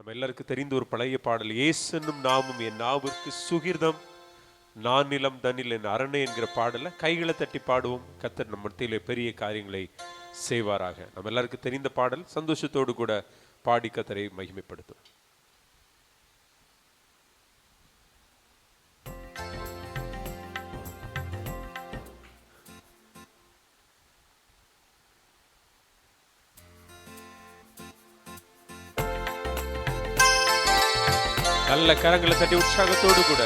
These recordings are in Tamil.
நம்ம எல்லாருக்கும் தெரிந்த ஒரு பழைய பாடல், ஏசென்னும் நாமும் என் நாவிற்கு சுகிர்தம், நான் நிலம் தன்னில் என் அரணை என்கிற பாடல கைகளை தட்டி பாடுவோம். கர்த்தர் நம்ம மத்தியிலே பெரிய காரியங்களை செய்வாராக. நம்ம எல்லாருக்கும் தெரிந்த பாடல், சந்தோஷத்தோடு கூட பாடி கர்த்தரை மகிமைப்படுத்தும். நல்ல கரங்களை தட்டி உற்சாகத்தோடு கூட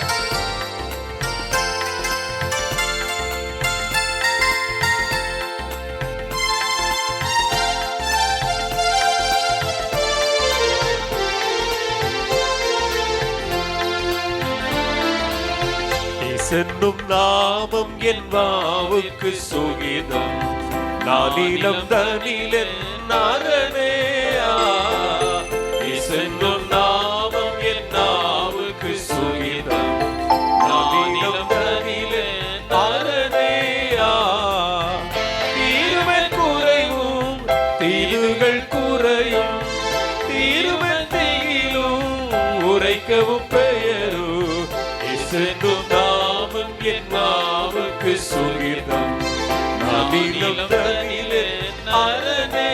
ஏசென்னும் நாமம் என் நாவுக்கு சுகிர்தம், நான் நிலம் தன்னில் என் அரணை. ஏசென்னும் நாமம் என் நாவுக்கு சுகிர்தம், நான் நிலம் தன்னில் என் அரணை. தீருமை குறைவும் தீதுகள் குறையும், தீருமை தீயிலும் உரைக்கவும் பெயரும். ஏசென்னும் நாமம் என் நாவுக்கு சுகிர்தம், நான் நிலம் தன்னில் என் அரணை.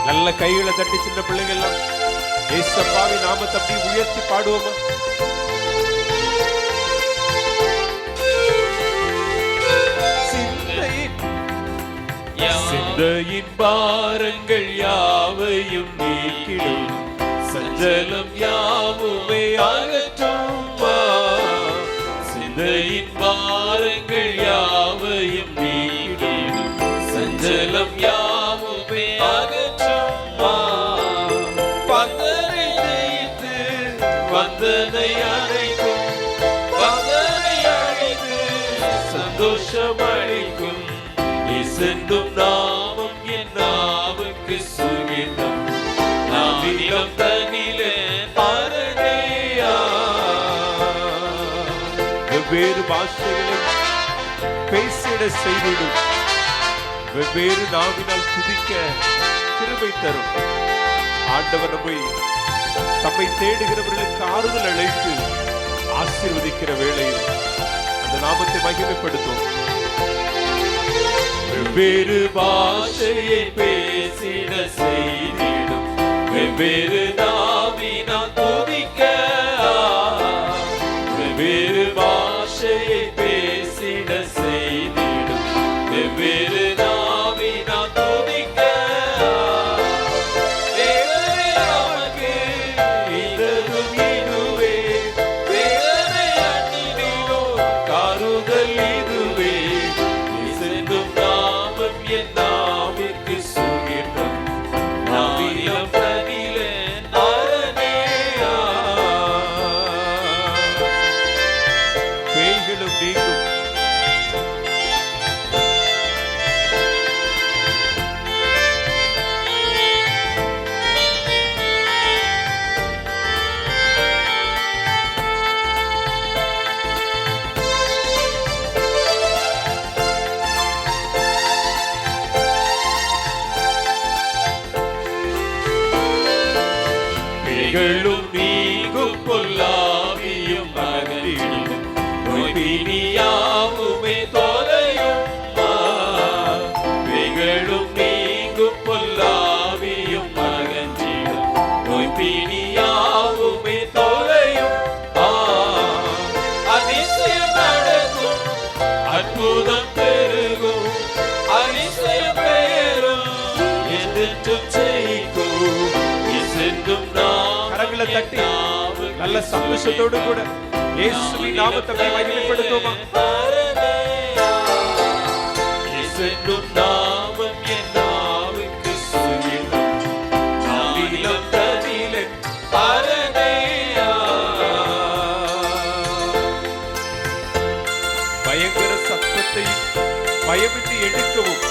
நல்ல கைகளை தட்டி சின்ன பிள்ளைகள் எல்லாம் ஏசப்பாவின் நாமத்தை அப்படி உயர்த்தி பாடுவோமா? சிந்தையின் பாரங்கள் யாவையும் நீக்கிடும், சஞ்சலம் யாவுமே அகற்றும். சிந்தையின் பாரங்கள் யாவையும் நீக்கிடும், சஞ்சலம் யாவுமே அகற்றும். பந்தனை ஜெயித்து வந்தனை அழைக்கும், பந்தனை அழைத்து சந்தோஷம் அளிக்கும். ஏசென்னும் நாமம் என் நாவுக்கு சுகிர்தம், நான் நிலம் தன்னில் என் அரணை. வெவ்வேறு பாஷைகளை பேசிட செய்திடும், வெவ்வேறு நாவினால் துதிக்க கிருபை தரும். ஆண்டவர் தம்மை தேடுகிறவர்களுக்கு ஆறுதல் அழைத்து ஆசீர்வதிக்கிற வேளையில் அந்த நாமத்தை மகிமைப்படுத்தும். வெவ்வேறு பாஷையை பேசிட செய்திடும், வெவ்வேறு நாவினால் துதிக்க. வெவ்வேறு பாஷையை பேசிட செய்திடும், வெவ்வேறு நாவினால் துதிக்க. வேதனை நமக்கு இதனும் இதுவே, வேதனை அன்னிலோ காருதல் இதுவே. ஏசென்னும் நாமம் என் நாவிற்கு சுகிர்தம், நான் நிலம் தன்னில் என் அரணை. பேய்களும் நீங்கும், பேய்களும் நீங்கும், பொல்லாவியும் அகன்றிடும், நோய் பிணி யாவுமே தொலையும். பேய்களும் நீங்கும், பொல்லாவியும் அகன்றிடும், நோய் பிணி யாவுமே தொலையும். அதிசயம் நடக்கும், அற்புதம் பெருகும், அதிசயம் பெயரும் என்றென்றும் ஜெயிக்கும். ஏசென்னும் கரங்களை தட்டி நல்ல சந்தோஷத்தோடு கூட இயேசுவின் நாமத்தை மகிமைப்படுத்துவோமா? ஏசென்னும் நாமம் என் நாவுக்கு சுகிர்தம், நான் நிலம் தன்னில் என் அரணை. பயங்கர சத்தத்தையும் பயமின்றி எடுக்கவும்,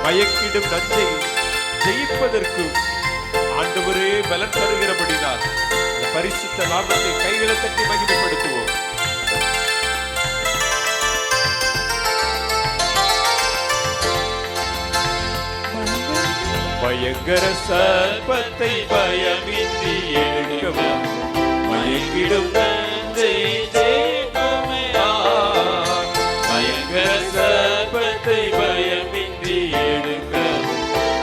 மயக்கிடும் நஞ்சை ஜெயிப்பதற்கும் ஆண்டவரே பலன் தருகிறபடினால் அந்த பரிசுத்த நாமத்தை கைகளை தட்டி மகிமைப்படுத்துவோம். பயங்கர சர்ப்பத்தை பயமின்றி எடுக்கவும் மயங்கிடும் நஞ்சை ஜெயிக்குமே. பயங்கர சர்ப்பத்தை பயமின்றி எடுக்கவும்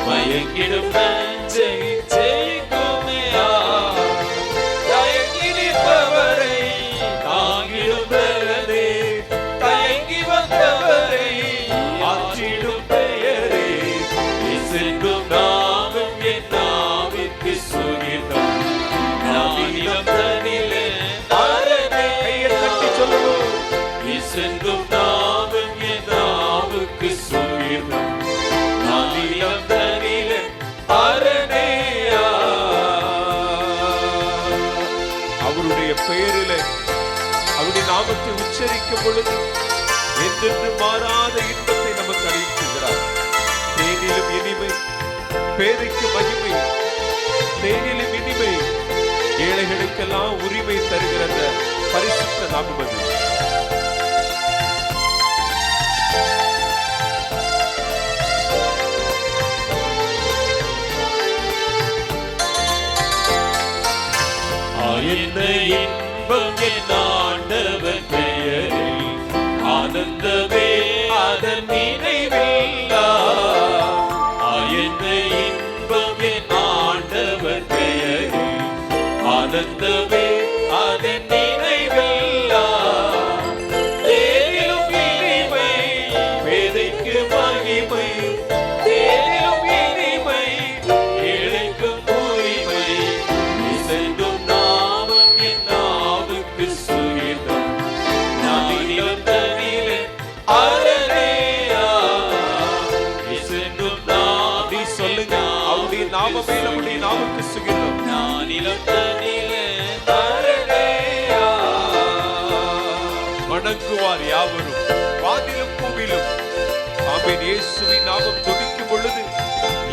மயங்கிடும் நஞ்சை ஜெயிக்குமே. தயங்கி நிற்பவரை தாங்கிடும் பலனே, தயங்கி வந்தவரை ஆற்றிடும் பெயரே, இசைக்கும் நாமம் என் நாவிற்கு சுகிர்தம். நானிலம் தனிலே அரணே. கையை தட்டி சொல்லுவோம். இசைக்கும் நாமம் என் நாவுக்கு சுகிர்தம். நானிலம் தனிலே அரணே. அவருடைய பெயரிலே அவருடைய நாமத்தை உச்சரிக்கும் பொழுது என்றென்று மாறாத இன்பத்தை நமக்கு அளிக்கிறார். தேனிலும் இனிமை, பேதைக்கு மகிமை, தேனிலும் இனிமை, ஏழைகளுக்கெல்லாம் உரிமை தருகிற பரிசுத்த நாமம் அது. இன்பம் என் ஆண்டவர் பெயரில் ஆனந்தமே அதன் நினைவில்லா. இன்பம் என் ஆண்டவர் பெயரில் ஆனந்தமே அதன் நினைவில்லா. தேனிலும் இனிமை, பேதைக்கு மகிமை, தேனிலும் இனிமை, ஏழைக்கும் உரிமை, இசைக்கும் நாமம் என் நாவுக்கு சுகிர்தம். நானிலம் தனிலே அரணேயா. இசைக்கும் நாவி சொல்லுங்க. அவருடைய நாமமே நம்முடைய நாவுக்கு சுகிர்தம். நானிலம் தனிலே அரணேயா. வணங்குவார் யாவரும் வானிலும் பூவிலும். ஆமென். இயேசுவின் நாமம் துதிக்கும் பொழுது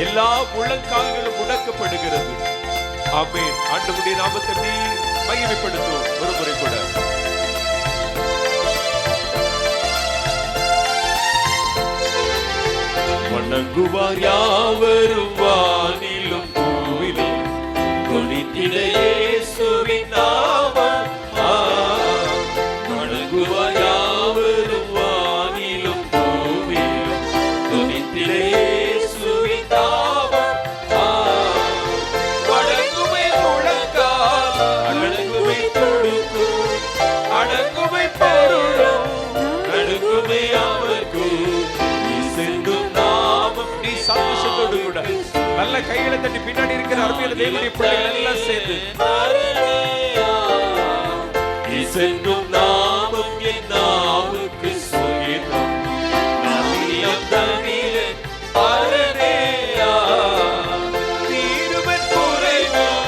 எல்லா முழங்கால்களும் முடக்கப்படுகிறது. ஆமென். ஆண்டவருடைய நாமத்தை மகிமைப்படுத்துவோம். ஒரு முறை கூட வணங்குவார் யாவரும் வானிலும் பூவிலும் தொனித்திட இயேசுவின் நாமம். வணங்குவார் யாவரும் வானிலும் பூவிலும் தொனித்திட இயேசுவின் நாமம். அடங்குமை முழங்கால், அடங்குமை தொடுக்கும், அடங்குமை பொருளும், அடங்குமை அவர்க்கும் இசைக்கும் நாமம். நீ சந்தோஷத்தோடு கூட நல்ல கைகளை தட்டி பின்னாடி இருக்கிற அருமையான தேவனுடைய பிள்ளைகள் எல்லாம் சேர்ந்து இசைக்கும் நாமம் என் நாவுக்கு சுகிர்தம். நானிலம் தனிலே அரணேயா. தீருவன் குறையும்,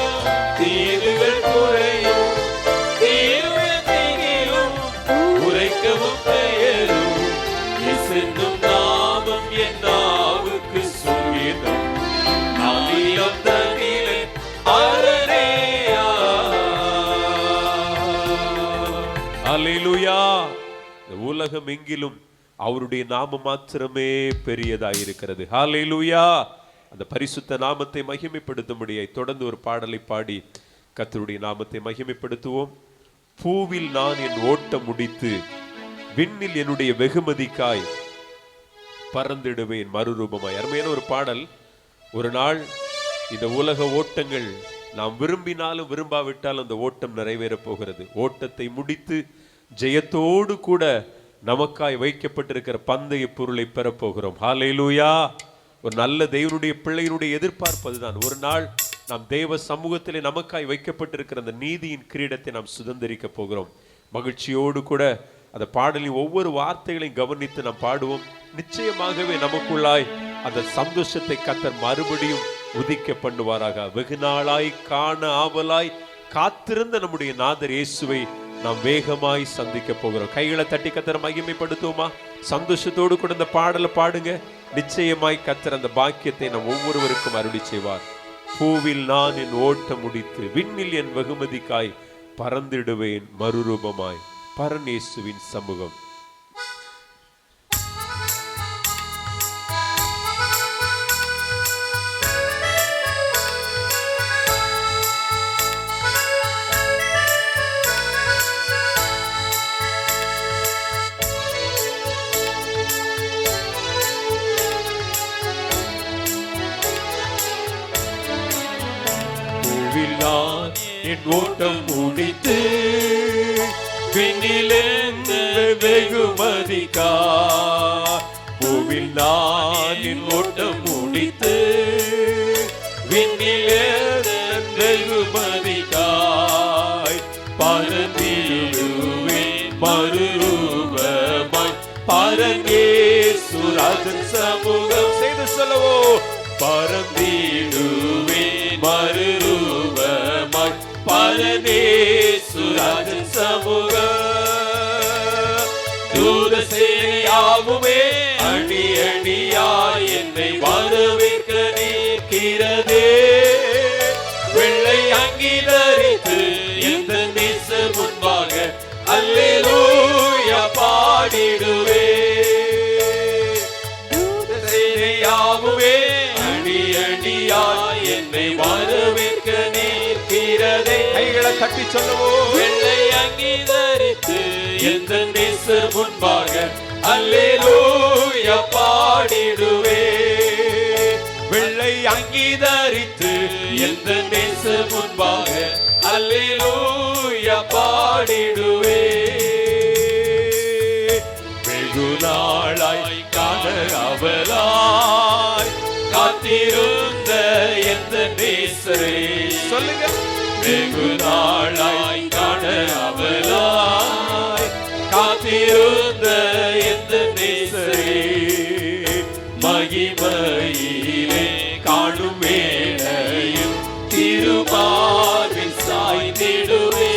தீருகள் குறையும், தீருவன் திகிலும் உரைக்கவும் பெயரும். இசைக்கும் நாமம் என் நாவுக்கு சுகிர்தம். நானிலம் தனிலே அரணேயா. அல்லேலூயா. இந்த உலகம் எங்கிலும் அவருடைய நாமம் மாத்திரமே பெரியதாயிருக்கிறது. ஹல்லேலூயா. அந்த பரிசுத்த நாமத்தை மகிமைப்படுத்தும்படியாய் தொடர்ந்து ஒரு பாடலை பாடி கர்த்தருடைய நாமத்தை மகிமைப்படுத்துவோம். பூவில் நான் என் ஓட்டம் முடித்து விண்ணில் என்னுடைய வெகுமதிக்காய் பறந்திடுவேன் மறுரூபமாய். அருமையான ஒரு பாடல். ஒரு நாள் இந்த உலக ஓட்டங்கள் நாம் விரும்பினாலும் விரும்பாவிட்டாலும் அந்த ஓட்டம் நிறைவேறப் போகிறது. ஓட்டத்தை முடித்து ஜெயத்தோடு கூட நமக்காய் வைக்கப்பட்டிருக்கிற பந்தய பொருளை பெறப்போகிறோம். ஹல்லேலூயா. ஒரு நல்ல தேவனுடைய பிள்ளையினுடைய எதிர்பார்ப்பதுதான். ஒரு நாள் நாம் தேவ சமூகத்திலே நமக்காய் வைக்கப்பட்டிருக்கிற அந்த நீதியின் கிரீடத்தை நாம் சுதந்திரிக்க போகிறோம். மகிழ்ச்சியோடு கூட அந்த பாடலின் ஒவ்வொரு வார்த்தைகளையும் கவனித்து நாம் பாடுவோம். நிச்சயமாகவே நமக்குள்ளாய் அந்த சந்தோஷத்தை கர்த்தர் மறுபடியும் உதிக்க பண்ணுவாராக. வெகு நாளாய் காண ஆவலாய் காத்திருந்த நம்முடைய நாதர் இயேசுவை நாம் வேகமாய் சந்திக்க போகிறோம். கைகளை தட்டி கர்த்தரை மகிமைப்படுத்துவோமா? சந்தோஷத்தோடு கூட இந்த பாடலை பாடுங்க. நிச்சயமாய் கர்த்தர் அந்த பாக்கியத்தை நாம் ஒவ்வொருவருக்கும் அருளி செய்வார். பூவில் நான் என் ஓட்டம் முடித்து விண்ணில் என் வெகுமதிக்காய் பறந்திடுவேன் மறுரூபமாய். பரநேசுவின் சமூகம். நாளின் ஓட்டம் முடித்து விண்ணிலேந்த வெகுமதிக்கா பூவில் நாளின் ஓட்டம் முடித்து விண்ணிலேந்த வெகுமதிக்காய் பரந்திடுவேன் மறுரூபமாய் பரமேசுராஜன் சமூகம் செய்து சொல்லவோ பரந்திடுவேன் மறுரூபமாய் பரமேசுராஜன் சமூகம் தூத சேனையாவுமே அணி அணியாய் என்னை வரவேற்க நிற்கிறதே வெள்ளை அங்கி தரித்து எந்த நேச முன்பாக அல்லேலூயா பாடிடுவே தூத சேனையாவுமே அணி அணியாய் என்னை வரவேற்க நிற்கிறதே கைகளை தட்டி சொல்லவோ வெள்ளை அங்கி தரித்து எந்த நேச முன்பாக அல்லேலூயா பாடிடுவே வெள்ளை அங்கி தரித்து எந்த நேச முன்பாக அல்லேலூயா பாடிடுவே வெகு நாளாய் காண அவளாய் காத்திருந்த எந்த நேசரே சொல்லுங்க வெகு நாளாய் காண அவளாய் காத்திருந்த எந்த நேசரே மகிமையிலே காணும் வேளையும் திருமார்பில் சாய்ந்திடுவே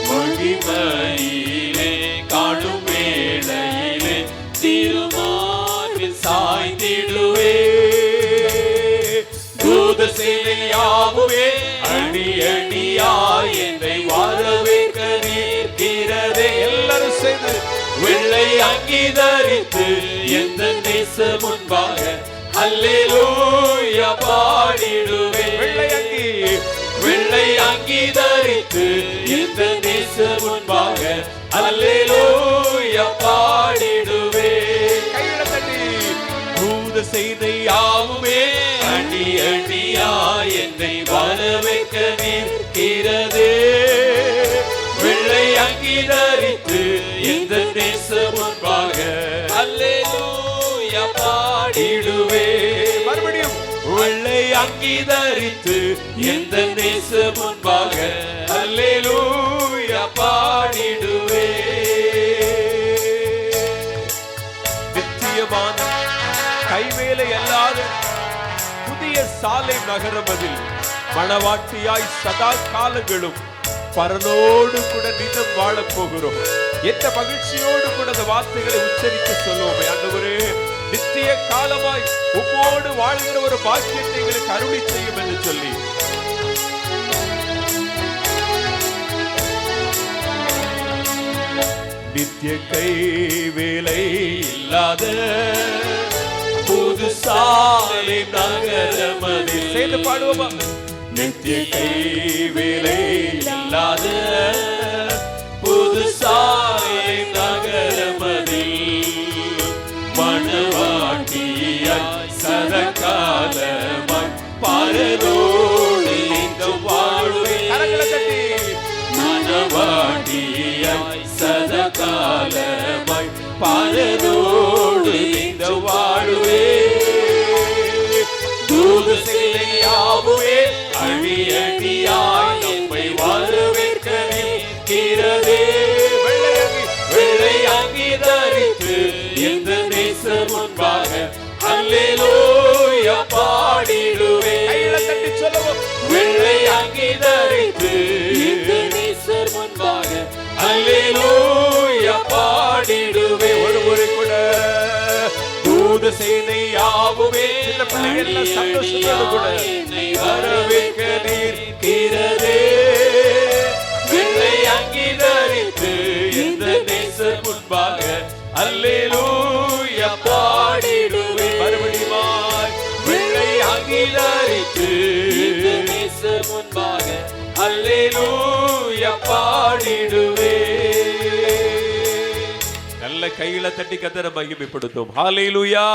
மகிமையிலே காணும் வேளையிலே திருமார்பில் சாய்ந்திடுவே தூத சேனையாவுமே அணி அணியாய் என்னை வரவேற்க நிற்கிறதே எல்லாரும் சேர்ந்து வெள்ளை அங்கி தரித்து எந்த நேச முன்பாக அல்லேலூயா பாடிடுவே வெள்ளை அங்கி தரித்து எந்த நேச முன்பாக அல்லேலூயா பாடிடுவே கைகளை தட்டி தூத சேனையாவுமே அணி அணியாய் என்னை வரவேற்க நிற்கிறதே வெள்ளை அங்கி தரித்து எந்த நேச முன்பாக அல்லேலூயா பாடிடுவே மறுபடியும் வெள்ளை அங்கி தரித்து எந்த நேச முன்பாக அல்லேலூயா பாடிடுவே நித்தியமான கைவேலை அல்லாத புதிய சாலை நகரம் அதில் மணவாட்டியாய் சதா காலங்களும் பரனோடு கூட நிதம் வாழப் போகிறோம் எந்த மகிழ்ச்சியோடு கூட அந்த வார்த்தைகளை உச்சரித்து சொல்லுவோம் ஆண்டவரே நித்திய காலமாய் உம்மோடு வாழ்கிற ஒரு பாக்கியத்தை எங்களுக்கு அருளி செய்யும் என்று சொல்லி நித்திய கைவேலை இல்லாத புது சாலை நகரமதில் சேர்ந்து பாடுவோமா நித்திய கைவேலை இல்லாத புது சாலை நகரமதில் மணவாட்டியாய் சதகாலமாய் பரனோடு இந்த வாழ்வே கரங்களை தட்டி மணவாட்டியாய் சதகாலமாய் பரனோடு இந்த வாழ்வே தூத சேனையாவுமே அணி அணியாய் நம்மை வரவேற்க நிற்கிறதே வெள்ளை அங்கி தரித்து எந்த நேச முன்பாக அல்லேலூயா பாடிடுவே கைகளை தட்டி சொல்லுவோம் வெள்ளை அங்கி தரித்து எந்த நேச முன்பாக அல்லேலூயா பாடிடுவே ஒரு முறை கூட தூத சேனையாவுமே சின்ன பிள்ளைகள் எல்லாம் சந்தோஷத்தோடு கூட என்னை வரவேற்க நிற்கிறதே வெள்ளை அங்கி தரித்து எந்த நேச முன்பாக அல்லேலூயா பாடிடுவே மறுபடியும் வெள்ளை அங்கி தரித்து எந்த நேச முன்பாக அல்லேலூயா பாடிடுவே நல்ல கைகளை தட்டி கர்த்தரை மகிமைப்படுத்தும் ஹல்லேலூயா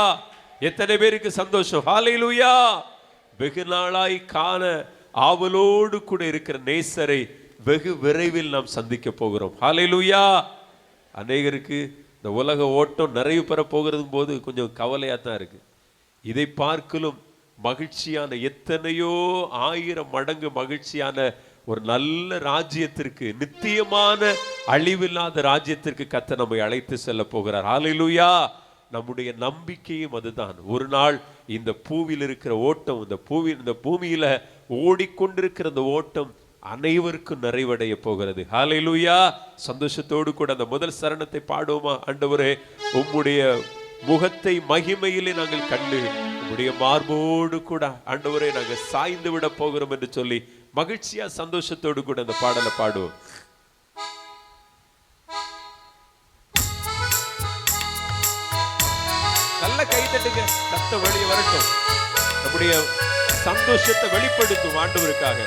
எத்தனை பேருக்கு சந்தோஷம் ஹல்லேலூயா வெகு நாளாய் காண ஆவலோடு கூட இருக்கிற நேசரை வெகு விரைவில் நாம் சந்திக்க போகிறோம். ஹல்லேலூயா. அநேகருக்கு இந்த உலக ஓட்டம் நிறைவு பெற போகிறது போது கொஞ்சம் கவலையா தான் இருக்கு. இதை பார்க்கலும் மகிழ்ச்சியான, எத்தனையோ 1000 மடங்கு மகிழ்ச்சியான ஒரு நல்ல ராஜ்யத்திற்கு, நித்தியமான அழிவில்லாத ராஜ்யத்திற்கு கர்த்தர் நம்மை அழைத்து செல்ல போகிறார். ஹல்லேலூயா. நம்முடைய நம்பிக்கையும் அதுதான். ஒரு நாள் இந்த பூவில் இருக்கிற ஓட்டம், இந்த பூமியில ஓடிக்கொண்டிருக்கிற இந்த ஓட்டம் அனைவருக்கும் நிறைவடைய போகிறது. ஹல்லேலூயா. சந்தோஷத்தோடு கூட அந்த முதல் சரணத்தை பாடுவோமா? ஆண்டவரே, உம்முடைய முகத்தை மகிமையிலே நாங்கள் கண்டு உம்முடைய மார்போடு கூட ஆண்டவரே நாங்கள் சாய்ந்து விட போகிறோம் என்று சொல்லி மகிழ்ச்சியா சந்தோஷத்தோடு கூட அந்த பாடலை பாடுவோம். நல்ல கை தட்டுங்க, சத்தம் வெளியே வரட்டும். நம்முடைய சந்தோஷத்தை வெளிப்படுத்தும் ஆண்டவருக்காக.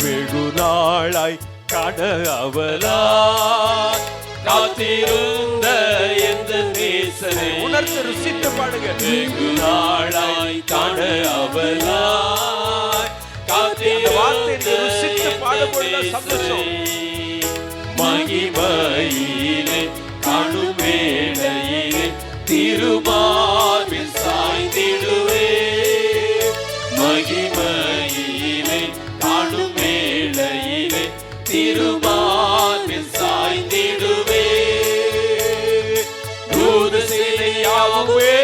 வெகு நாளாய் காண அவளாய் காத்திருந்த எந்த நேசரை உணர்ந்து ருசித்து பாடுங்க. வெகு நாளாய் காண அவளாய் காத்திருந்த வார்த்தையை ருசித்து பாடும்போது சந்தோஷம். மகிமையிலே காணும் வேளையிலே திருமார்பில் சாய்ந்திடுவே. மகிமையிலே காணும் வேளையிலே திருமார்பில் சாய்ந்திடுவே. தூத சிலையாகவே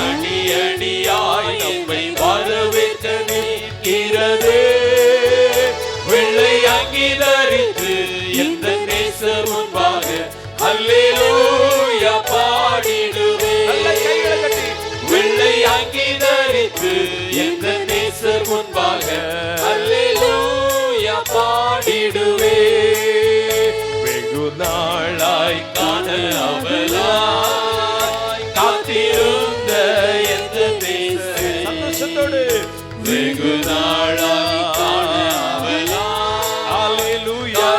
அணி அணியாய் நம்மை வரவேற்க நிற்கிறதே. வெள்ளை அங்கிதரித்து எந்த நேசர் முன்பாக அல்லேலூயா பாடிடுவே. வெள்ளை அங்கிதரித்து எந்த நேசர் முன்பாக அல்லேலூயா பாடிடுவே. வெகு நாளாய் காண அவளாய் காத்திருந்த எந்த நேசர் சந்தோஷத்தோடு வெகு நாளாய் காண அவளாய் அல்லேலூயா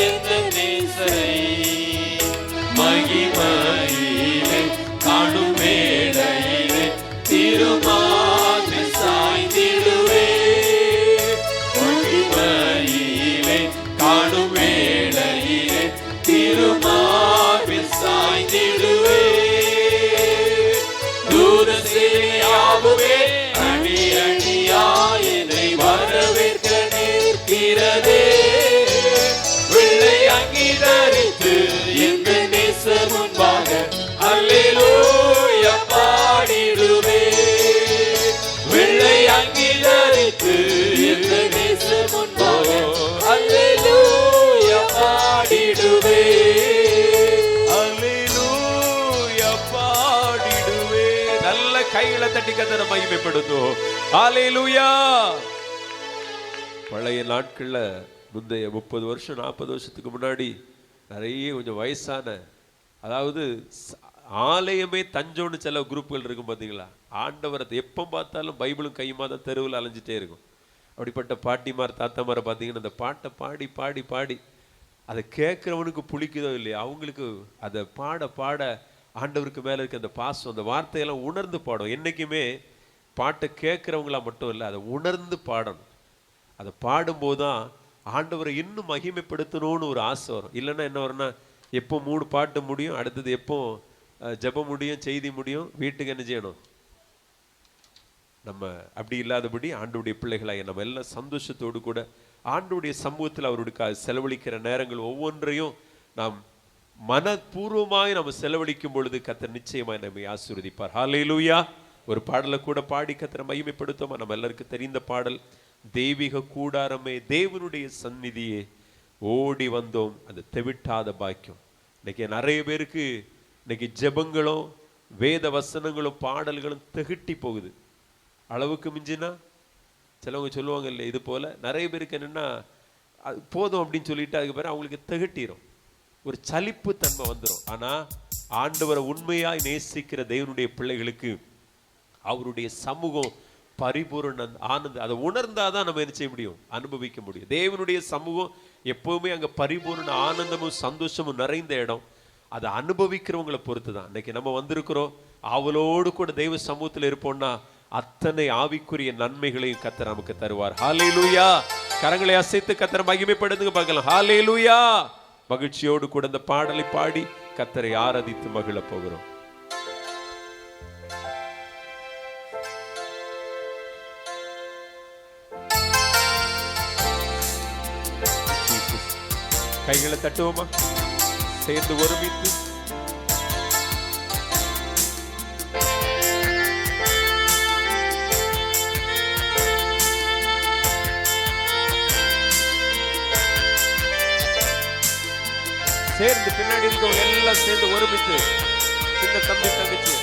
எந்த நேசரை மகிமையிலே காணும் வேளையிலே திருமார்பில் சாய்ந்திடுவே. மகிமையிலே காணும் வேளையிலே திருமார்பில் சாய்ந்திடுவே. தூத சேனையாகவே அணி அணியாய் என்னை வரவேற்க நிற்கிறதே. வெள்ளை அங்கிதரித்து எங்க நேசர் முன்பாக அல்லேலூயா பாடிடுவே. வெள்ளை அங்கிதரித்து எங்க நேசர் முன்பாக அல்லேலூயா பாடிடுவே. அல்லேலூயா பாடிடுவே. நல்ல கைகளை தட்டி கர்த்தரை மகிமைப்படுத்துவோம். அல்லேலூயா. பழைய நாட்கள்ல முந்தைய 30 வருஷம் 40 வருஷத்துக்கு முன்னாடி நிறைய கொஞ்சம் வயசான, அதாவது ஆலயமே தஞ்சோன்னு சில குரூப்புகள் இருக்கும் பார்த்தீங்களா. ஆண்டவரத்தை எப்போ பார்த்தாலும் பைபிளும் கையுமா தான் தெருவில் அலைஞ்சிட்டே இருக்கும். அப்படிப்பட்ட பாட்டிமார் தாத்தாமாரை பார்த்தீங்கன்னா அந்த பாட்டை பாடி பாடி பாடி அதை கேட்குறவனுக்கு புளிக்குதோ இல்லையா, அவங்களுக்கு அதை பாட பாட ஆண்டவருக்கு மேலே இருக்க அந்த பாசம், அந்த வார்த்தையெல்லாம் உணர்ந்து பாடும். என்றைக்குமே பாட்டை கேட்குறவங்களா மட்டும் இல்லை, அதை உணர்ந்து பாடணும். அதை பாடும்போது தான் ஆண்டவரை இன்னும் மகிமைப்படுத்தணும்னு ஒரு ஆசை வரும். இல்லைன்னா என்ன வரும்னா, எப்போ 3 பாட்டு முடியும், அடுத்தது எப்போ ஜெபம் முடியும், செய்தி முடியும், வீட்டுக்கு என்ன செய்யணும். நம்ம அப்படி இல்லாதபடி ஆண்டவருடைய பிள்ளைகளாக நம்ம எல்லாம் சந்தோஷத்தோடு கூட ஆண்டவருடைய சமூகத்தில் அவருடைய செலவழிக்கிற நேரங்கள் ஒவ்வொன்றையும் நாம் மனப்பூர்வமாய் நம்ம செலவழிக்கும் பொழுது கர்த்தர் நிச்சயமாய் நம்மை ஆசீர்வதிப்பார். ஹல்லேலூயா. ஒரு பாடலை கூட பாடி கர்த்தரை மகிமைப்படுத்துமா. நம்ம எல்லாருக்கும் தெரிந்த பாடல், தெய்வீக கூடாரமே தேவனுடைய சந்நிதியே ஓடி வந்தோம் அந்த தெவிட்டாத பாக்கியம். இன்னைக்கு நிறைய பேருக்கு இன்னைக்கு ஜெபங்களும் வேத வசனங்களும் பாடல்களும் திகட்டி போகுது. அளவுக்கு மிஞ்சினா சிலவங்க சொல்லுவாங்க இல்லை, இது போல நிறைய பேருக்கு என்னென்னா அது போதும் அப்படின்னு சொல்லிட்டு அதுக்கு பிறகு அவங்களுக்கு திகட்டிடும், ஒரு சலிப்பு தன்மை வந்துடும். ஆனால் ஆண்டவரை உண்மையாய் நேசிக்கிற தேவனுடைய பிள்ளைகளுக்கு அவருடைய சமூகம் பரிபூர்ண ஆனந்தம், அதை உணர்ந்தாதான் நம்ம என்ன செய்ய முடியும், அனுபவிக்க முடியும். தேவனுடைய சமூகம் எப்பவுமே அங்கே பரிபூர்ண ஆனந்தமும் சந்தோஷமும் நிறைந்த இடம். அதை அனுபவிக்கிறவங்களை பொறுத்து தான். இன்னைக்கு நம்ம வந்திருக்கிறோம், ஆவலோடு கூட தெய்வ சமூகத்தில் இருப்போம்னா அத்தனை ஆவிக்குரிய நன்மைகளையும் கர்த்தர் நமக்கு தருவார். ஹல்லேலூயா. கரங்களை அசைத்து கர்த்தரை மகிமைப்படுத்துங்க பார்க்கலாம். ஹல்லேலூயா. மகிழ்ச்சியோடு கூட இந்த பாடலை பாடி கர்த்தரை ஆராதித்து மகிழ போகிறோம். கைகளை தட்டுவோமா? சேர்ந்து ஒருமித்து சேர்ந்து பின்னாடி இருக்கவங்க எல்லாம் சேர்ந்து ஒருமித்து சின்ன தம்பி தங்கச்சி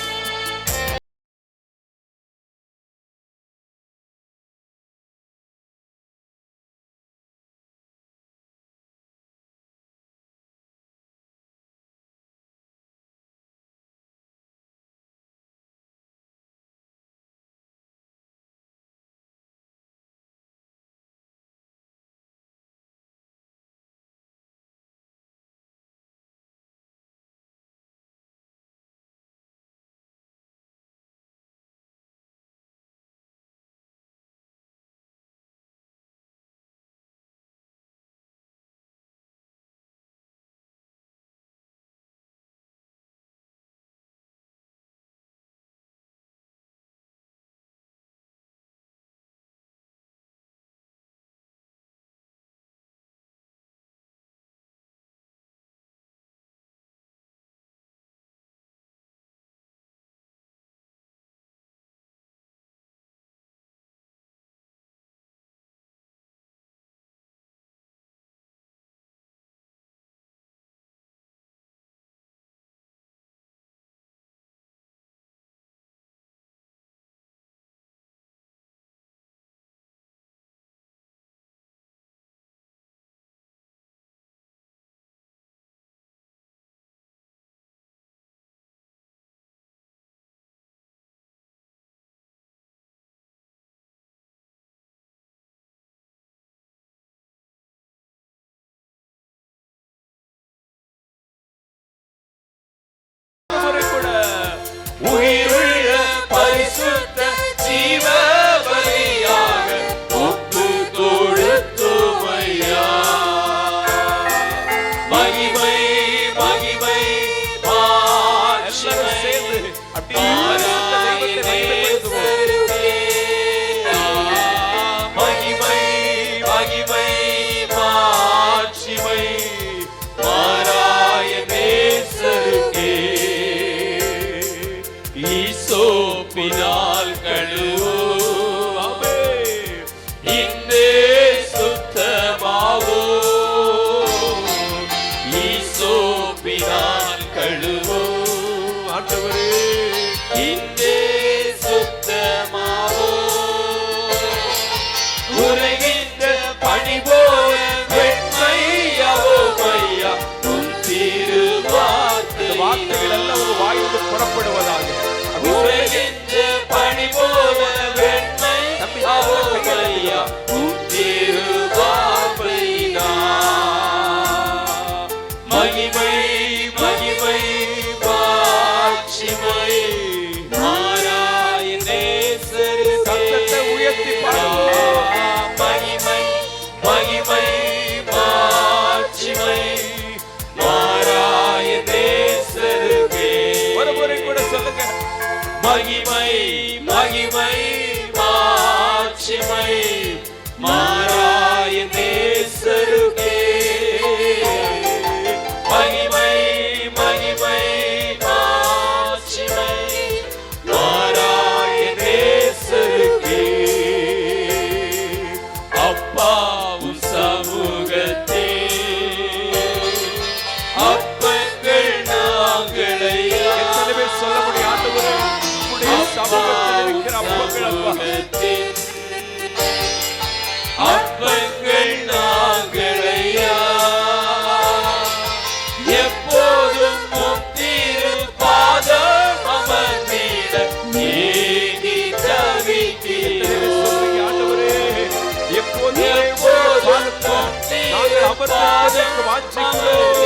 அமர்ந்திருப்பதற்கு வாஞ்சிக்கிறோம்.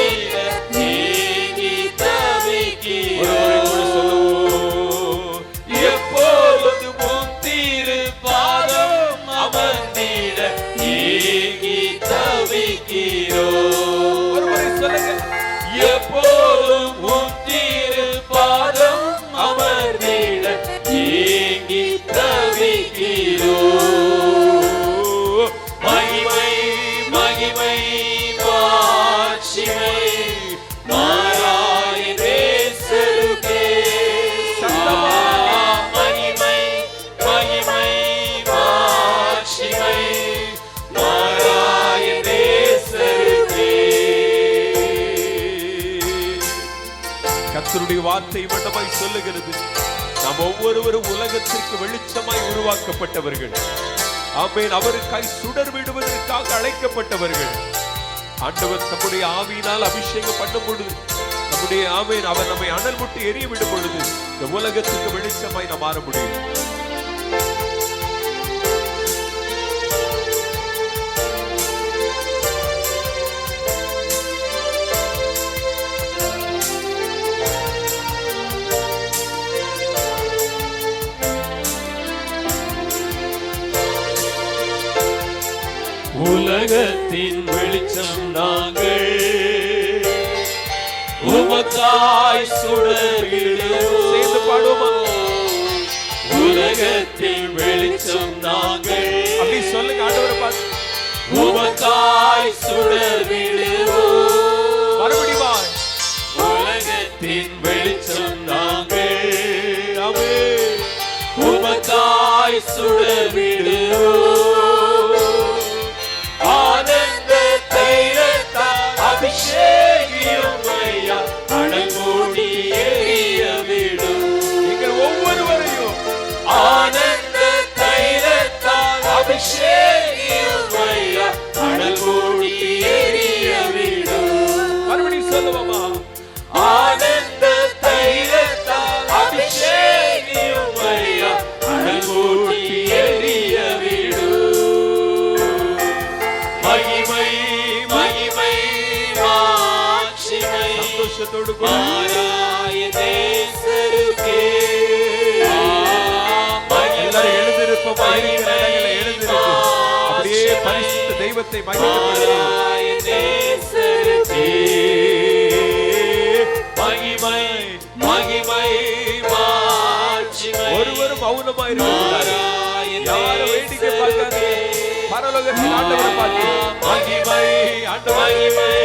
வார்த்தை இவ்வண்ணமாய் சொல்லுகிறது, நாம் ஒவ்வொருவரும் உலகத்திற்கு வெளிச்சமாய் உருவாக்கப்பட்டவர்கள். ஆமென். அவருக்காய் சுடர் விடுவதற்காக அழைக்கப்பட்டவர்கள். ஆண்டவர் தம்முடைய ஆவியினால் அபிஷேகம் பண்ணும் பொழுது, நம்முடைய ஆமென், அவர் நம்மை அனல் முட்டி எரிய விடும் பொழுது இந்த உலகத்துக்கு வெளிச்சமாய் நாம் மாற முடியும். உலகத்தின் வெளிச்சம் நாங்கள், உமக்காய் சுடர்விடுவோம். சேர்ந்து பாடுவோமா? உலகத்தின் வெளிச்சம் நாங்கள், அப்படி சொல்லுங்க ஆண்டவரை பார்த்து. உமக்காய் சுடர்விடுவோம். மறுபடியும் உலகத்தின் வெளிச்சம் நாங்கள், உமக்காய் சுடர்விடுவோம். ஆனந்த தைலத்தால் அபிஷேகியும் ஐயா, அனல் மூடி எரிய விடும். நீங்கள் ஒவ்வொருவரையும் ஆனந்த தைலத்தால் அபிஷேகியும் ஐயா, அனல் மூடி எரிய விடும். மறுபடியும் சொல்லுவோமா? ஆனந்த தைலத்தால் அபிஷேகியும் ஐயா, அனல் மூடி எரிய விடும். மகிமை மகிமை மாட்சிமை சந்தோஷத்தோடு மாறாய நேசருக்கே. எல்லாரும் எழுந்திருப்போமா? இருக்கிற இடங்களை எழுந்திருப்போம். அப்படியே பரிசுத்த தெய்வத்தை மகிமைப்படுத்துவோம். மாறாய நேசருக்கே. மகிமை மகிமை மாட்சிமை ஒருவரும் மௌனமாய் இருக்கக்கூடாது. மாறாய யாரும் வேடிக்கை பார்க்காதீங்க. பரலோகத்தில் ஆண்டவரை பார்த்து மகிமை மகிமை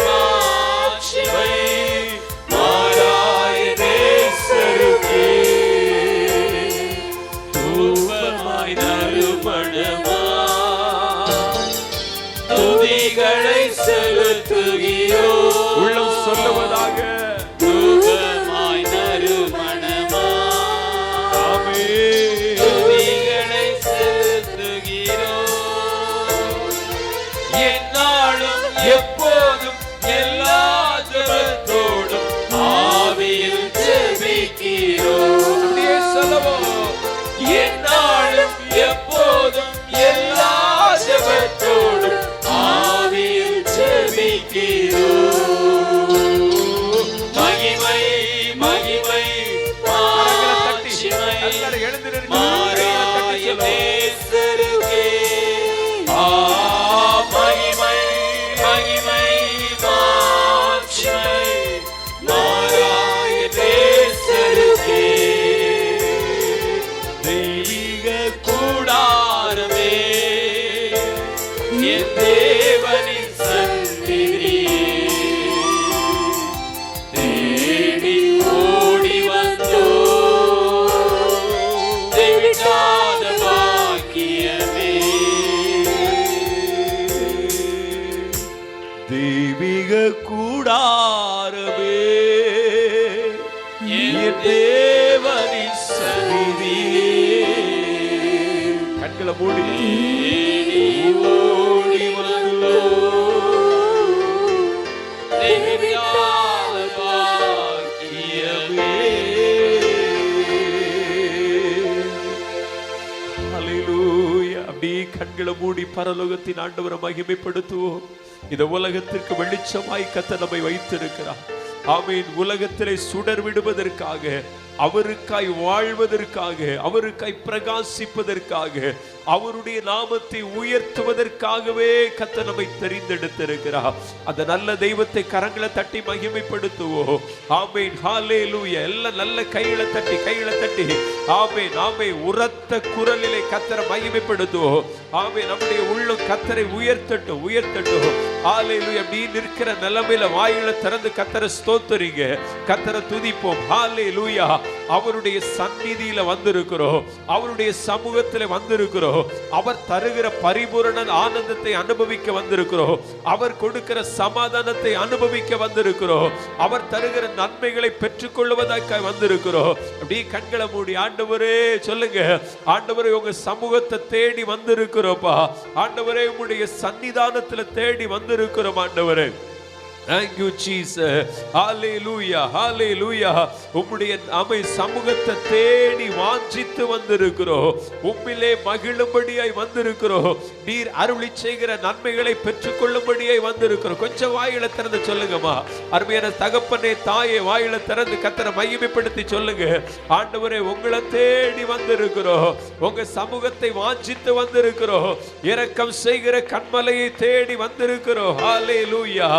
மாட்சிமை மாறாய நேசருக்கே. தூபமாய் நறுமணமா துதிகளை செலுத்துகிறோம். உள்ளம் சொல்லுவதாக தூபமாய் நறுமணமா துதிகளை செலுத்துகிறோம். எந்நாளும் எப்போதும் எல்லா ஜெபத்தோடும் ஆவியில் ஜெபிக்கிறோம். அப்படியே சொல்லவும். எந்நாளும் எப்போதும் எல்லா ஜெபத்தோடும் ஆவியில் ஜெபிக்கிறோம். மகிமை மகிமை மாட்சிமை எல்லாரும் எழுந்து நின்று மாறாய நேசருக்கே. மகிமை மகிமை மாட்சிமை மாறாய நேசருக்கே. தெய்வீக கூடாரமே என் தேவனின் சந்நிதியே, தேடி ஓடி வந்தோ தெவிட்டாத பாக்கியமே. தெய்வீக கூடாரமே என் தேவனின் சந்நிதியே. கண்களை மூடி தேடி ஓடி வந்தோ தெவிட்டாத பாக்கியமே. ஹல்லேலூயா. அப்படியே கண்களை மூடி பரலோகத்தின் ஆண்டவரை மகிமைப்படுத்துவோம். இந்த உலகத்திற்கு வெளிச்சமாய் கர்த்தர் நம்மை வைத்திருக்கிறார். ஆமென். உலகத்திலே சுடர் விடுவதற்காக, அவருக்காய் வாழ்வதற்காக, அவருக்காய் பிரகாசிப்பதற்காக, அவருடைய நாமத்தை உயர்த்துவதற்காகவே கர்த்தர் நம்மை தெரிந்தெடுத்திருக்கிறார். அந்த நல்ல தெய்வத்தை கரங்களை தட்டி மகிமைப்படுத்துவோம். ஆமென். ஹல்லேலூயா. எல்லாம் நல்ல கைகளை தட்டி ஆமென் ஆமென் உரத்த குரலிலே கர்த்தரை மகிமைப்படுத்துவோம். ஆமென். நம்முடைய உள்ளம் கர்த்தரை உயர்த்தட்டும். ஹல்லேலூயா. அப்படி நிற்கிற நிலைமையில வாயில திறந்து கர்த்தரை ஸ்தோத்திரிங்க, கர்த்தரை துதிப்போம். ஹல்லேலூயா. அவருடைய சந்நிதியில வந்திருக்கிறோம், அவருடைய சமூகத்தில் வந்திருக்கிறோம். அவர் தருகிற பரிபூரண ஆனந்தத்தை அனுபவிக்க வந்திருக்கிறோம், அவர் கொடுக்கிற சமாதானத்தை அனுபவிக்க வந்திருக்கிறோம், அவர் தருகிற நன்மைகளை பெற்றுக் கொள்வதற்காக வந்திருக்கிறோம். அப்படி கண்களை மூடி ஆண்டவரே சொல்லுங்க, ஆண்டவரே உங்க சமூகத்தை தேடி வந்திருக்கிறோம்ப்பா, ஆண்டவரே உங்களுடைய சன்னிதானத்துல தேடி வந்திருக்கிறோம் ஆண்டவரே. Thank you Jesus. Hallelujah. Hallelujah. உம்முடைய அமை சமூகத்தை தேடி வாஞ்சித்து வந்திருக்கிறோம், உம்மிலே மகிழும்படியாய் வந்திருக்கிறோம், நீர் அருளி செய்கிற நன்மைகளை பெற்றுக் கொள்ளும்படியாய் வந்திருக்கிறோம். கொஞ்சம் வாயில திறந்து சொல்லுங்கம்மா. அருமையான தகப்பனே தாயே வாயில திறந்து கர்த்தரை மகிமைப்படுத்தி சொல்லுங்க, ஆண்டவரே உங்களை தேடி வந்திருக்கிறோம், உங்க சமூகத்தை வாஞ்சித்து வந்திருக்கிறோம், இரக்கம் செய்கிற கண்மலையை தேடி வந்திருக்கிறோம். ஹalleluya.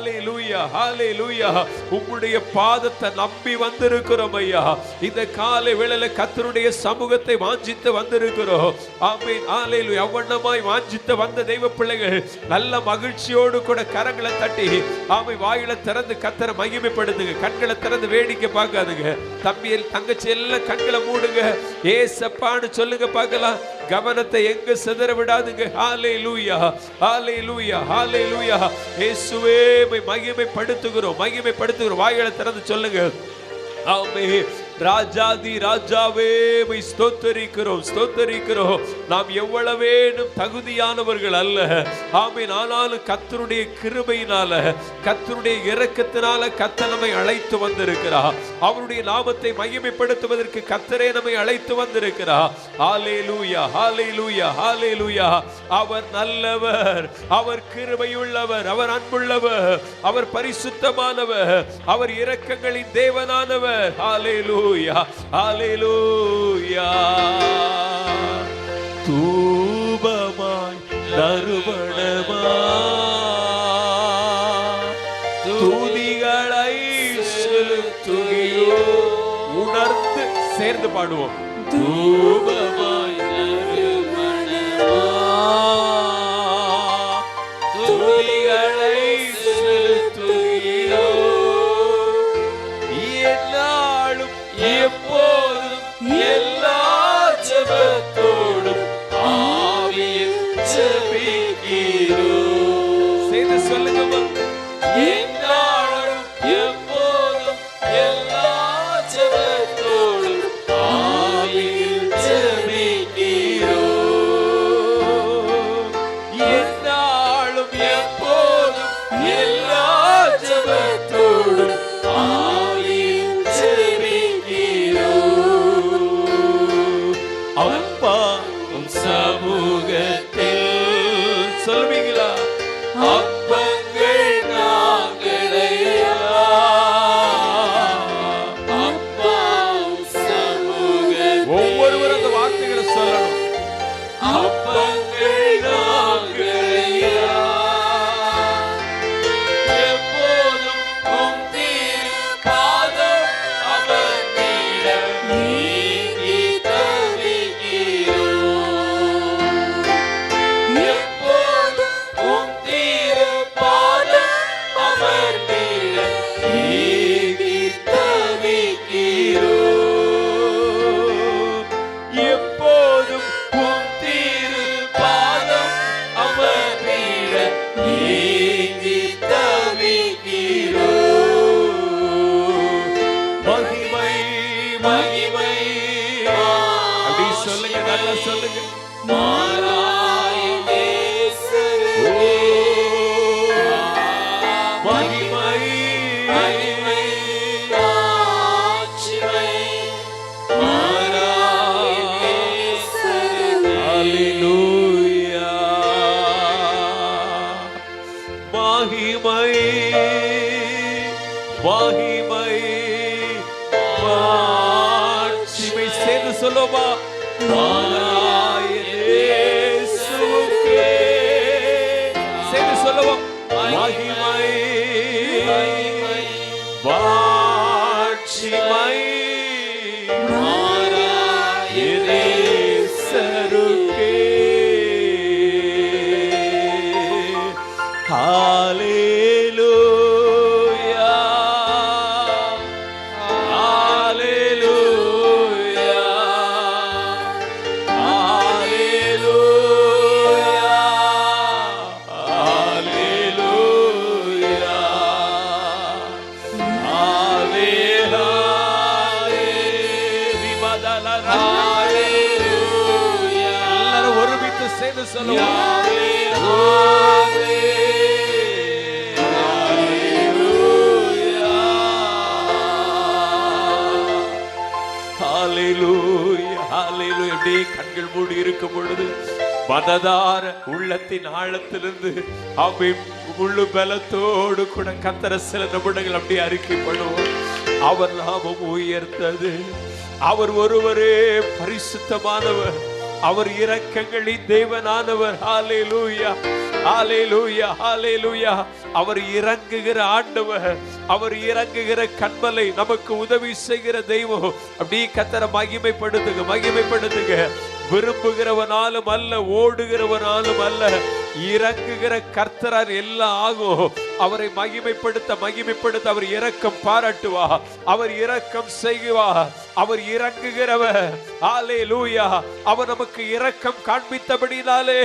ஹalleluya. ஹalleluya. உம்முடைய பாதத்தை நம்பி வந்திருக்கிறோம் ஐயா. இந்த காலை வேளையில கர்த்தருடைய சமூகத்தை வாஞ்சித்து வந்திருக்கிறோம். ஆமென். ஹalleluya. அவ்வண்ணமாய் வாஞ்சித்து வந்த தெய்வ பிள்ளைகள் நல்ல மகிழ்ச்சியோடு கூட கரங்களை தட்டி ஆமென் வாயில திறந்து கர்த்தரை மகிமைப்படுத்துங்க. கண்களை திறந்து வேடிக்கை பார்க்காதுங்க. தம்பி தங்கச்சி எல்லாம் கண்களை மூடுங்க, ஏசப்பான்னு சொல்லுங்க பார்க்கலாம். கவனத்தை எங்க சிதற விடாதுங்க. ஹalleluya. ஹalleluya. ஹalleluya. இயேசுவே மகிமைப்படுத்துகிறோம், மகிமைப்படுத்துகிறோம். வாயில திறந்து சொல்லுங்க, ஆமென். ராஜாதி ராஜாவே ஸ்தோத்தரிக்கிறோம், ஸ்தோத்தரிக்கிறோம். நாம் எவ்வளவேனும் தகுதியானவர்கள் அல்ல, ஆமென். ஆனாலும் கர்த்தருடைய கிருபையினால கர்த்தருடைய இரக்கத்தினால கர்த்தர் நம்மை அழைத்து வந்திருக்கிறார். அவருடைய நாமத்தை மகிமைப்படுத்துவதற்கு கர்த்தரே நம்மை அழைத்து வந்திருக்கிறார். ஹalleluya. ஹalleluya. ஹalleluya. அவர் நல்லவர், அவர் கிருபையுள்ளவர், அவர் அன்புள்ளவர், அவர் பரிசுத்தமானவர், அவர் இரக்கங்களின் தேவனானவர். ஹalleluya. ஹalleluya. தூபமாய் நறுமணமாய் துதிகளை செலுத்துகிறோம். உணர்ந்து சேர்ந்து பாடுவோம். தூபமாய் நறுமணமாய் துதிகளை செலுத்துகிறோம். என்னாலும் எப்போதும் எல்லா ஜெபத்தோடும் ஆவியில் ஜெபிக்கிறோம். சேர்ந்து சொல்லுங்க, என்னாலும் எப்போதும் எல்லா ஜெபத்தோடும் ஆவியில் ஜெபிக்கிறோம். என்னாலும் எப்போதும் எல்லா ஜெபத்தோடும் ஆவியில் ஜெபிக்கிறோம். அப்பா உம் சமூகத்தில் சொல்வீங்களா? அப்பங்கள் நாங்களையா, அப்பா உம் சமூகத்தில். ஒவ்வொருவரும் அந்த வார்த்தைகளை சொல்லணும். அப்பங்கள் நாங்களையா, எப்போதும் உம் திருப்பாதம் அமர்ந்திட நீங்கி தவிக்கிறோம். எப்போதும் உம் திருப்பாதம் அமர்ந்திட நீங்கி தவிக்கிறோம். எப்போதும் உம் திருப்பாதம் அமர்ந்திட நீங்கி தவிக்கிறோம். மகிமை மகிமை அப்படி சொல்லுங்க, நல்லா சொல்லுங்க. மாறாய் நேசரே, மகிமை மகிமை ஆட்சிமை மாறாய் நேசரே. ஹalleluya. மகிமை மகிமை ஆட்சிமை சேர்ந்து சொல்லுமா? மாறாய் இயேசுவுக்கே. சேர்ந்து சொல்லுவோம். மகிமை ஆட்சிமை மாறாய் இயேசுவுக்கே. ஹalleluya. ஹalleluya. எல்லாரும் ஒருமித்து சேர்ந்து சொல்லுவோம். ஹalleluya ஹalleluya. அப்படியே கண்கள் மூடி இருக்கும் பொழுது மனதார உள்ளத்தின் ஆழத்திலிருந்து அவை முழு பலத்தோடு கூட கர்த்தரை சில நிமிடங்கள் அப்படியே அறிக்கை பண்ணுவோம். அவர் நாமம் உயர்த்தது. அவர் ஒருவரே பரிசுத்தமானவர். அவர் இரக்கங்களின் தேவனானவர். ஹalleluya ஹalleluya ஹalleluya. அவர் இறங்குகிற ஆண்டவர். அவர் இறங்குகிற கண்மலை. நமக்கு உதவி செய்கிற தெய்வம். அப்படியே கர்த்தரை மகிமைப்படுத்துங்க மகிமைப்படுத்துங்க. விரும்புகிறவனாலும் அல்ல, ஓடுகிறவனாலும் அல்ல, இறங்குகிற கர்த்தரால் எல்லாம் ஆகும். அவரை மகிமைப்படுத்த மகிமைப்படுத்த அவர் இரக்கம் பாராட்டுவா, அவர் இரக்கம் செய்வா, அவர் இறங்குகிறவர். ஹalleluya. அவர் நமக்கு இரக்கம் காண்பித்தபடினாலே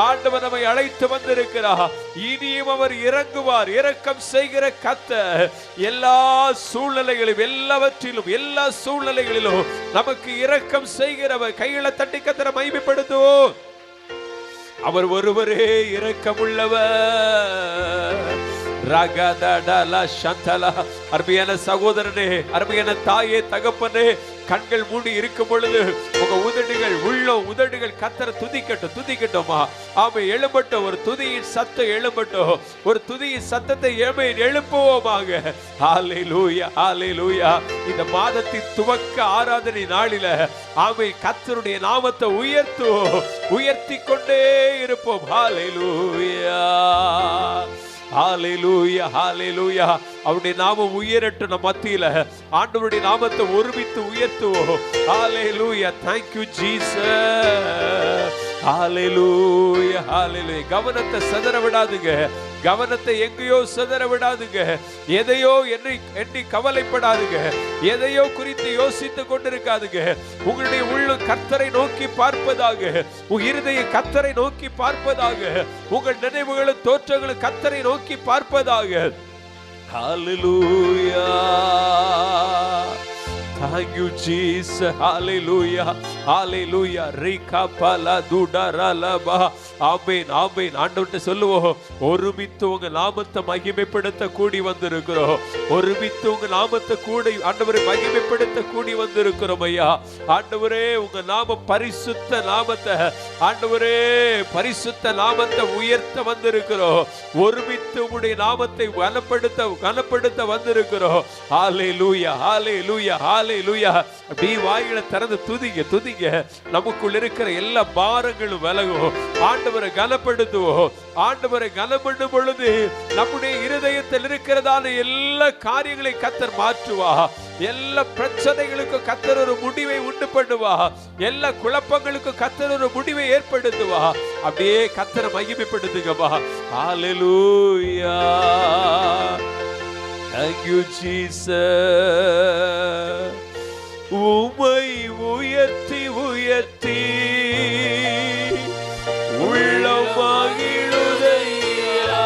ஆண்டவர் நம்மை அழைத்து வந்திருக்கிறார். இனியும் அவர் இறங்குவார். இரக்கம் செய்கிற கர்த்தர் எல்லா சூழ்நிலைகளிலும் எல்லாவற்றிலும் எல்லா சூழ்நிலைகளிலும் நமக்கு இரக்கம் செய்கிறவர். கைகளை தட்டி கர்த்தரை மகிமைப்படுத்துவோம். அவர் ஒருவரே இரக்கமுள்ளவர். ரகதடல சந்தல. அருமையான சகோதரனே, அருமையான தாயே, தகப்பனே, கண்கள் மூடி இருக்கும் பொழுது உங்க உதடுகள் உதடுகள் கர்த்தரை துதிக்கட்டும் துதிக்கட்டுமா. ஆமை எழும்பட்டும். ஒரு துதியின் சத்தம் எழும்பட்டும். ஒரு துதியின் சத்தத்தை எழுப்புவோமாக. ஹalleluya ஹalleluya. இந்த மாதத்தின் துவக்க ஆராதனை நாளில ஆமை கர்த்தருடைய நாமத்தை உயர்த்தி கொண்டே இருப்போம். ஹalleluya ஹalleluya ஹalleluya. அவருடைய நாமம் உயரட்டும். நம் மத்தியில ஆண்டவருடைய நாமத்தை ஒருமித்து உயர்த்துவோம். ஹalleluya. thank you Jesus. ஹalleluya ஹalleluya. கவனத்தை சிதற விடாதுங்க. கவனத்தை எங்கேயோ சிதற விடாதுங்க. எதையோ எண்ணி கவலைப்படாதுங்க. எதையோ குறித்து யோசித்து கொண்டிருக்காதுங்க. உங்களுடைய உள்ளம் கர்த்தரை நோக்கி பார்ப்பதாக. உங்கள் இருதயம் கர்த்தரை நோக்கி பார்ப்பதாக. உங்கள் நினைவுகளும் தோற்றங்களும் கர்த்தரை நோக்கி பார்ப்பதாக. ஹalleluya. thank you Jesus. hallelujah hallelujah. rika pala dudaralaba. ஆமென் ஆமென். ஆண்டவர்ட்ட சொல்லுவோம். ஒருமித்து உங்க நாமத்தை மகிமைப்படுத்த கூடி வந்திருக்கிறோம். ஒருமித்து உங்க நாமத்தை கூடி ஆண்டவரை மகிமைப்படுத்த கூடி வந்திருக்கிறோம் ஐயா. ஆண்டவரே, உங்க நாம பரிசுத்த நாமத்தை ஆண்டவரே பரிசுத்த நாமத்தை உயர்த்த வந்திருக்கிறோம். ஒருமித்து உங்களுடைய நாமத்தை கனப்படுத்த வந்திருக்கிறோம். ஹalleluya ஹalleluya ஹalleluya. அப்படியே வாயில திறந்து துதிங்க. நமக்குள்ள இருக்கிற எல்லா பாரங்களும் விலகும். ஆண்டவரை கனப்படுத்துவோம். ஆண்டவரை கனப்படும் பொழுது நம்முடைய இருதயத்தில் இருக்கிறதான எல்லா காரியங்களை கர்த்தர் மாற்றுவா. எல்லா பிரச்சனைகளுக்கும் கர்த்தர் ஒரு முடிவை உண்டு பண்ணுவா. எல்லா குழப்பங்களுக்கும் கர்த்தர் ஒரு முடிவை ஏற்படுத்துவா. அப்படியே கர்த்தரை மகிமைப்படுத்துங்கப்பா. ஹalleluya. thank you Jesus. உம்மை உயர்த்தி உள்ளம் மகிழுதையா.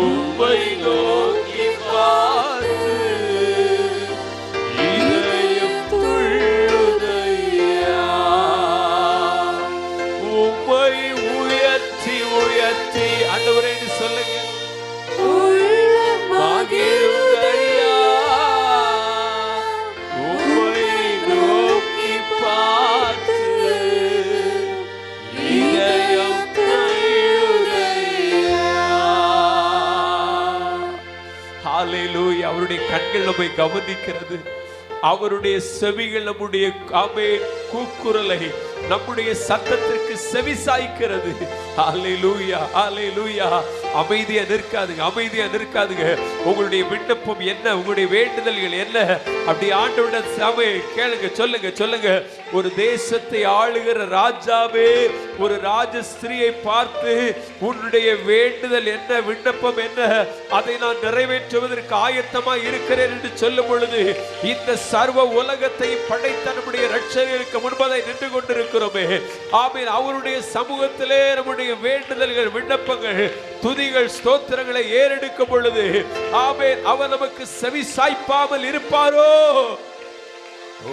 உம்மை நோக்கி பார்த்து இதயம் துள்ளுதையா. உம்மை உயர்த்தி ஆண்டவரே சொல்லுங்க. உள்ளம் மகிழுதையா. ஹalleluya. அவருடைய கண்கள் நம்மை கவனிக்கிறது. அவருடைய செவிகள் நம்முடைய கூக்குரலை நம்முடைய சத்தத்திற்கு செவி சாய்க்கிறது. ஹalleluya ஹalleluya. அமைதியா நிற்காதுங்க. உங்களுடைய விண்ணப்பம் என்ன? உங்களுடைய வேண்டுதல்கள் என்ன? அப்படி ஆண்டவரிடம் கேளுங்க. சொல்லுங்க. ஒரு தேசத்தை ஆளுகிற ராஜாவே, ஒரு ராஜஸ்திரியை பார்த்து உன்னுடைய வேண்டுதல் என்ன, விண்ணப்பம் என்ன, அதை நான் நிறைவேற்றுவதற்கு ஆயத்தமா இருக்கிறேன் என்று சொல்லும் பொழுது இந்த சர்வ உலகத்தை படைத்த நம்முடைய இரட்சகருக்கு முன்பதை நின்று கொண்டிருக்கிறோமே. ஆமென். அவருடைய சமூகத்திலே நம்முடைய வேண்டுதல்கள், விண்ணப்பங்கள், துதிகள், ஸ்தோத்திரங்களை ஏறெடுக்கும் பொழுது ஆமென், அவர் நமக்கு செவி சாய்ப்பாமல் இருப்பாரோ? ஓ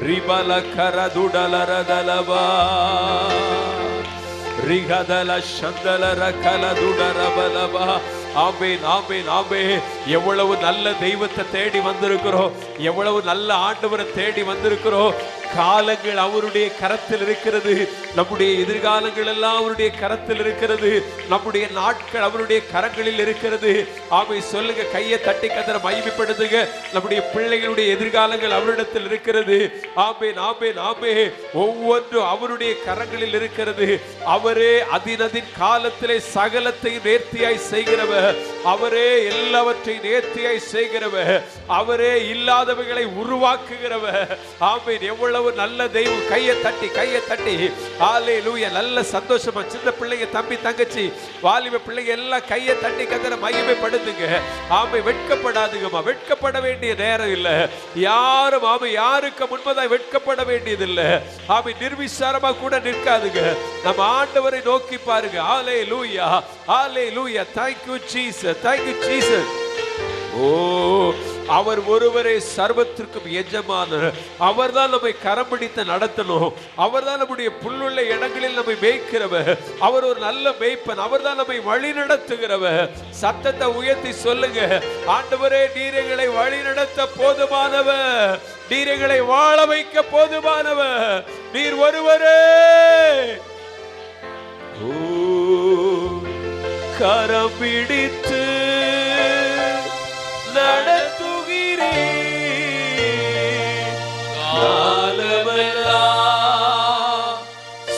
ரிபல கரதுடலரதலவா ரிகதல சந்தலர கலதுடரபலவா. ஆமென் ஆமென் ஆமென். எவ்வளவு நல்ல தெய்வத்தை தேடி வந்திருக்கிறோம், எவ்வளவு நல்ல ஆண்டவரை தேடி வந்திருக்கிறோம். காலங்கள் அவருடைய கரத்தில் இருக்கிறது, நம்முடைய எதிர்காலங்கள் எல்லாம் அவருடைய கரத்தில் இருக்கிறது, நம்முடைய நாட்கள் அவருடைய கரங்களில் இருக்கிறது. ஆமென் சொல்லுங்க, கையை தட்டி கர்த்தரை மகிமைப்படுத்துங்க. நம்முடைய பிள்ளைகளுடைய எதிர்காலங்கள் அவரிடத்தில் இருக்கிறது. ஆமென் ஆமென் ஆமென். ஒவ்வொன்றும் அவருடைய கரங்களில் இருக்கிறது. அவரே அதினதின் காலத்திலே சகலத்தையும் நேர்த்தியாய் செய்கிறவர், அவரே எல்லாவற்றையும் நேர்த்தியாய் செய்கிறவர், அவரே இல்லாதவைகளை உருவாக்குகிறவர். ஆமென். எவ்வளவு நல்ல தெய்வம். கையை தட்டி கையை தட்டி ஹல்லேலூயா. நல்ல சந்தோஷமா சின்ன பிள்ளைங்க, தம்பி தங்கச்சி, வாலிப பிள்ளைங்க எல்லாம் கையை தட்டி கர்த்தரை மகிமைப்படுத்துங்க. ஆமென். வெட்கப்படாதுங்கம்மா, வெட்கப்பட வேண்டிய நேரம் இல்ல. யாரும் ஆமென் யாருக்கு முன்பதாய் வெட்கப்பட வேண்டியது இல்ல. ஆமென். நிர்விசாரமா கூட நிற்காதுங்க. நம்ம ஆண்டவரை நோக்கி பாருங்க. ஹல்லேலூயா ஹல்லேலூயா. Thank you Jesus, thank you Jesus. ஓ அவர் ஒருவரே சர்வத்திற்கும் எஜமானர். அவர்தான் நம்மை கரம் பிடித்து நடத்தணும். அவர்தான் நம்முடைய புல்லுள்ள இடங்களில் நம்மை மேய்க்கிறவர். அவர் ஒரு நல்ல மேய்ப்பன். அவர்தான் நம்மை வழி நடத்துகிறவர். சத்தத்தை உயர்த்தி சொல்லுங்க, ஆண்டவரே நீர் எங்களை வழி நடத்த போதுமானவர், நீர் எங்களை வாழ வைக்க போதுமானவர், நீர் ஒருவரே. ஓ கரம் பிடித்து நடத்துகிறீர், காலமெல்லாம்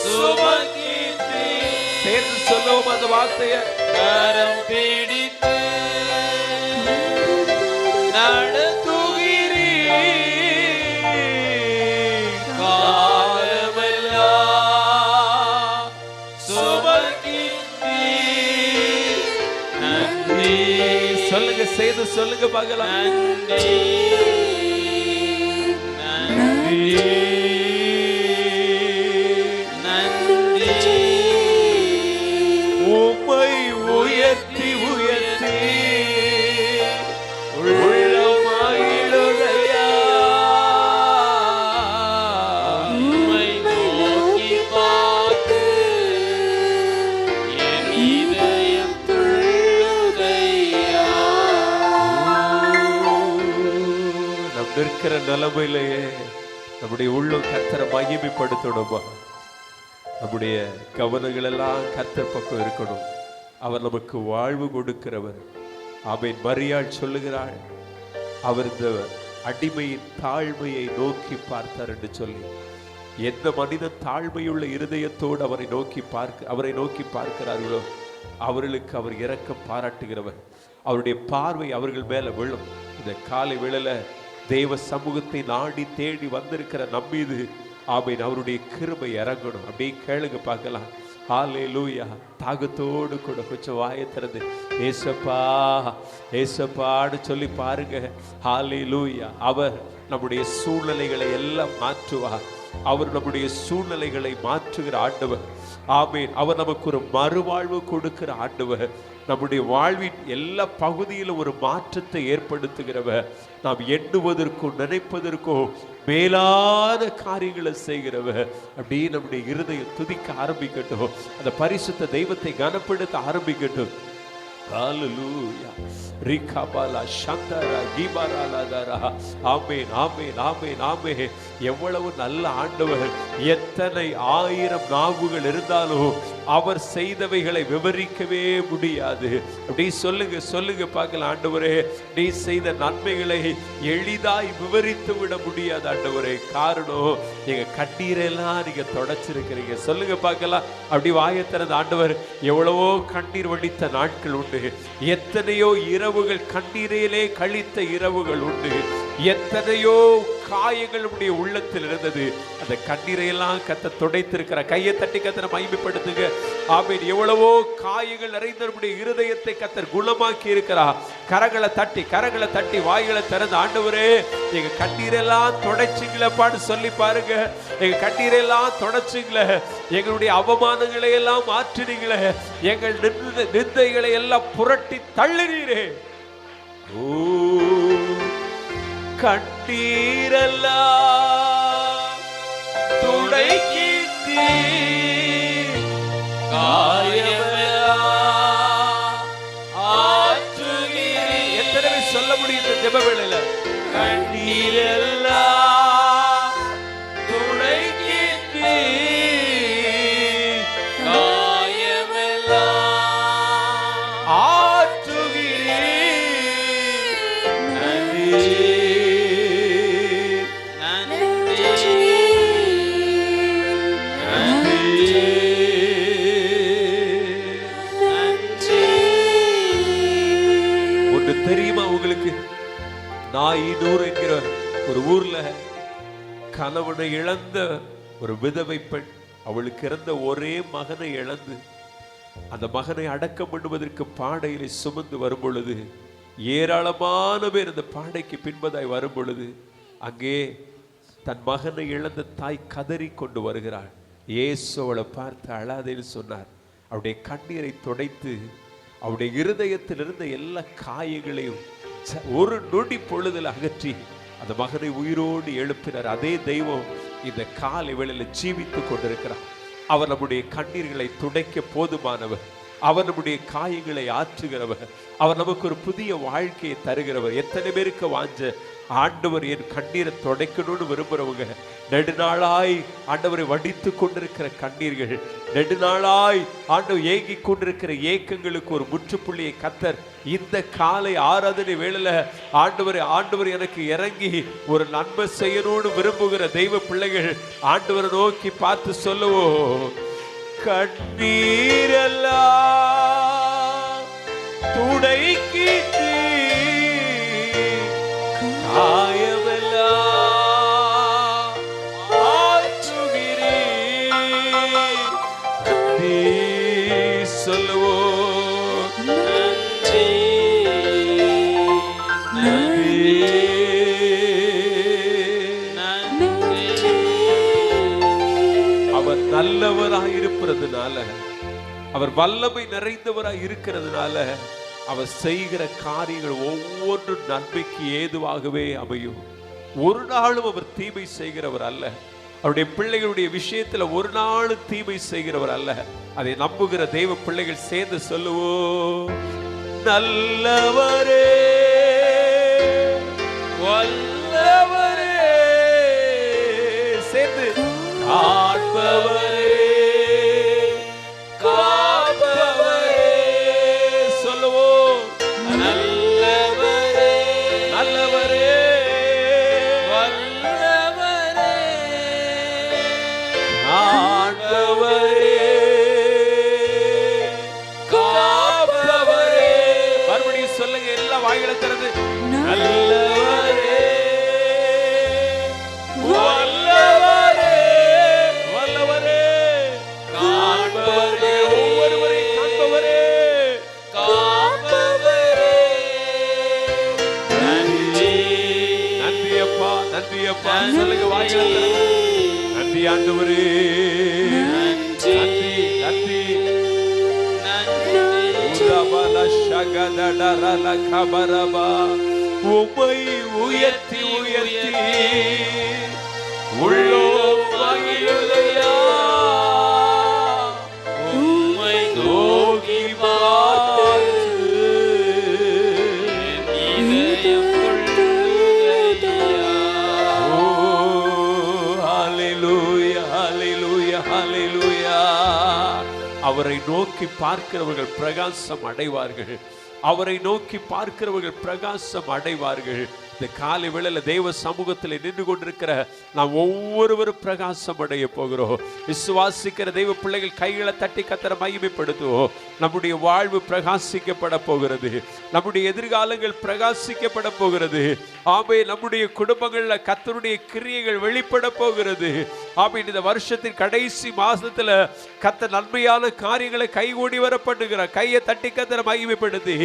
சுமக்கிறீர். சேர்ந்து சொல்லுவோம் அந்த வார்த்தையை. கரம் பிடித்து நடத்துகிறீர், காலமெல்லாம் சுமக்கிறீர். நன்றி சொல்லுங்க, செய்து சொல்லுங்க பார்க்கலாம். நன்றி நன்றி நன்றி. உம்மை உயர்த்தி உயர்த்தி உள்ளமாயிடுதையா, உம்மை நோக்கி பார்த்து என் இதயம் துள்ளுதையா. நம் நிற்கிற நிலைமையிலேயே நம்முடைய உள்ளம் கர்த்தரை மகிமைப்படுத்தணுமா? நம்முடைய கவனங்கள் எல்லாம் கர்த்தர் பக்கம் இருக்கணும். அவர் நமக்கு வாழ்வு கொடுக்கிறவர். ஆமென். மரியாள் சொல்லுகிறாள், அவர் இந்த அடிமையின் தாழ்மையை நோக்கி பார்த்தார் என்று சொல்லி. எந்த மனிதன் தாழ்மையுள்ள இருதயத்தோடு அவரை நோக்கி பார்க்கிறார்களோ அவர்களுக்கு அவர் இரக்கம் பாராட்டுகிறவர். அவருடைய பார்வை அவர்கள் மேல விழும். இந்த காலை வேளையில தேவ சமூகத்தை நாடி தேடி வந்திருக்கிற நம்மீது ஆமென் அவருடைய கிருபை இறங்கணும். அப்படியே கேளுங்க பார்க்கலாம். ஹல்லேலூயா. தாகத்தோடு கூட கொஞ்சம் வாயை திறந்து ஏசப்பா ஏசப்பான்னு சொல்லி பாருங்க. ஹல்லேலூயா. அவர் நம்முடைய சூழ்நிலைகளை எல்லாம் மாற்றுவார். அவர் நம்முடைய சூழ்நிலைகளை மாற்றுகிற ஆண்டவர். ஆமென். அவர் நமக்கு ஒரு மறுவாழ்வு கொடுக்கிற ஆண்டவர். நம்முடைய வாழ்வின் எல்லா பகுதியிலும் ஒரு மாற்றத்தை ஏற்படுத்துகிறவர். நாம் எண்ணுவதற்கும் நினைப்பதற்கும் மேலான காரியங்களை செய்கிறவர். அப்படியே நம்முடைய இருதயம் துதிக்க ஆரம்பிக்கட்டும். அந்த பரிசுத்த தெய்வத்தை கனப்படுத்த ஆரம்பிக்கட்டும். ஹல்லேலூயா. ரிகபாலா சந்தரா கிபாராலதரா. ஆமென் ஆமென் ஆமென் ஆமென். எவ்வளவு நல்ல ஆண்டவர். எத்தனை ஆயிரம் நாவுகள் இருந்தாலும் அவர் செய்தவைகளை விவரிக்கவே முடியாது. அப்படி சொல்லுங்க சொல்லுங்க பார்க்கலாம். ஆண்டவரே நீ செய்த நன்மைகளை எளிதாய் விவரித்து விட முடியாது ஆண்டவரே. காரணம் நீங்க கண்ணீரெல்லாம் நீங்க தொடச்சிருக்கிறீங்க. சொல்லுங்க பார்க்கலாம். அப்படி வாயை திறந்த ஆண்டவர் எவ்வளவோ கண்ணீர் வடித்த நாட்கள் உண்டு. எத்தனையோ இரவுகள் கண்ணீரிலே கழித்த இரவுகள் உண்டு. எத்தனையோ காயங்கள் உடைய உள்ளத்தில் இருந்தது. அந்த கண்ணீரையெல்லாம் கர்த்தர் துடைத்திருக்கிற. கையை தட்டி கர்த்தரை மகிமைப்படுத்துங்க. ஆமென். எவ்வளவோ காயங்கள் நிறைந்த நம்முடைய இருதயத்தை கர்த்தர் குணமாக்கி இருக்கிறார். கரங்களை தட்டி வாய்களை திறந்து ஆண்டவரே எங்க கண்ணீரெல்லாம் துடைச்சிங்களப்பான்னு சொல்லி பாருங்க. எங்க கண்ணீரெல்லாம் துடைச்சிங்களே, எங்களுடைய அவமானங்களை எல்லாம் மாற்றினீங்களே, எங்கள் நிந்தைகளை எல்லாம் புரட்டி தள்ளினீரே. ஓ கண்ணீரெல்லாம் துடைக்கின்றீர், காயமெல்லாம் ஆற்றுகிறீர். எத்தனை பேர் சொல்ல முடியும் இந்த ஜெப வேளையில? கண்ணீரெல்லாம் துடைக்கின்றீர், காயமெல்லாம் ஆற்றுகிறீர். நன்றி ஒன்று தெரியுமா உங்களுக்கு? நாயினூர் என்கிற ஒரு ஊர்ல கணவனை இழந்த ஒரு விதவை பெண், அவளுக்கு இறந்த ஒரே மகனை இழந்து அந்த மகனை அடக்கம் பண்ணுவதற்கு பாடையிலே சுமந்து வரும் பொழுது ஏராளமான பேர் அந்த பாடைக்கு பின்பதாய் வரும் பொழுது அங்கே தன் மகனை இழந்த தாய் கதறி கொண்டு வருகிறாள். இயேசு அவளை பார்த்து அழாதேன்னு சொன்னார். அவருடைய கண்ணீரை துடைத்து அவருடைய இருதயத்தில் இருந்த எல்லா காயங்களையும் ஒரு நொடி பொழுதில் அகற்றி அந்த மகனை உயிரோடு எழுப்பினார். அதே தெய்வம் இந்த காலை வேளையில ஜீவித்துக் கொண்டிருக்கிறார். அவர் நம்முடைய கண்ணீர்களை துடைக்க போதுமானவர். அவர் நம்முடைய காயங்களை ஆற்றுகிறவர். அவர் நமக்கு ஒரு புதிய வாழ்க்கையை தருகிறவர். எத்தனை பேருக்கு வாஞ்ச ஆண்டவர் என் கண்ணீரை துடைக்கணும்னு விரும்புறவங்க, நெடுநாளாய் ஆண்டவரை வடித்து கொண்டிருக்கிற கண்ணீர்கள், நெடுநாளாய் ஆண்டவர் ஏங்கி கொண்டிருக்கிற ஏக்கங்களுக்கு ஒரு முற்றுப்புள்ளியை கத்தர் இந்த காலை ஆராதனை வேளையில ஆண்டவர் எனக்கு இறங்கி ஒரு நன்மை செய்யணும்னு விரும்புகிற தெய்வ பிள்ளைகள் ஆண்டவரை நோக்கி பார்த்து சொல்லுவோம், கண்ணீரெல்லாம் துடைக்கிட்டு காயமெல்லாம் ஆற்றுகிறீர். கண்ணீர் சொல்லுவோம், நன்றி நன்றி. அவர் நல்லவராய் இருப்பதுனால, அவர் வல்லமை நிறைந்தவராய் இருக்கிறதுனால அவர் செய்கிற காரியங்கள் ஒவ்வொன்றும் நன்மைக்கு ஏதுவாகவே அமையும். ஒரு நாளும் அவர் தீமை செய்கிறவர் அல்ல. அவருடைய பிள்ளைகளுடைய விஷயத்துல ஒரு நாளும் தீமை செய்கிறவர் அல்ல. அதை நம்புகிற தெய்வ பிள்ளைகள் சேர்ந்து சொல்லுவோம், நல்லவரே வல்லவரே. சேர்ந்து காண்பவரே காப்பவரே சொல்லுவோம், நல்லவரே நல்லவரே வல்லவரே ஆண்டவரே காப்பவரே. மறுபடியும் சொல்லுங்க, எல்லா வாய்களை திறந்து, நல்லவரே வல்லவரே வல்லவரே காண்பவரே, ஒவ்வொருவரை காண்பவரே காப்பவரே. நன்றி நன்றி அப்பா, நன்றி அப்பா. சொல்லுங்க வாய்களை திறந்து, நன்றி ஆண்டவரே, நன்றி நன்றி நன்றி. உரபல ஷகதடரல கபரபா. உம்மை உயர்த்தி உயர்த்தி உள்ளோம் மகிழுதையா, உம்மை நோக்கி பார்த்து இதயம் கொள்ளுதையா. ஓ ஹalleluya ஹalleluya ஹalleluya. அவரை நோக்கி பார்க்கிறவர்கள் பிரகாசம் அடைவார்கள். அவரை நோக்கி பார்க்கிறவர்கள் பிரகாசம் அடைவார்கள். இந்த காலை வேளையில தெய்வ சமூகத்தில் நின்று கொண்டிருக்கிற நாம் ஒவ்வொருவரும் பிரகாசம் அடைய போகிறோம். விசுவாசிக்கிற தெய்வ பிள்ளைகள் கைகளை தட்டி கத்தரை மகிமைப்படுத்துவோம். நம்முடைய வாழ்வு பிரகாசிக்கப்பட போகிறது. நம்முடைய எதிர்காலங்கள் பிரகாசிக்கப்பட போகிறது. ஆமே, நம்முடைய குடும்பங்கள்ல கத்தருடைய கிரியைகள் வெளிப்பட போகிறது. ஆமே, இந்த வருஷத்தின் கடைசி மாசத்துல கத்த நன்மையான காரியங்களை கைகூடி வர பண்ணுகிறார். கையை தட்டி கத்தரை மகிமைப்படுத்தி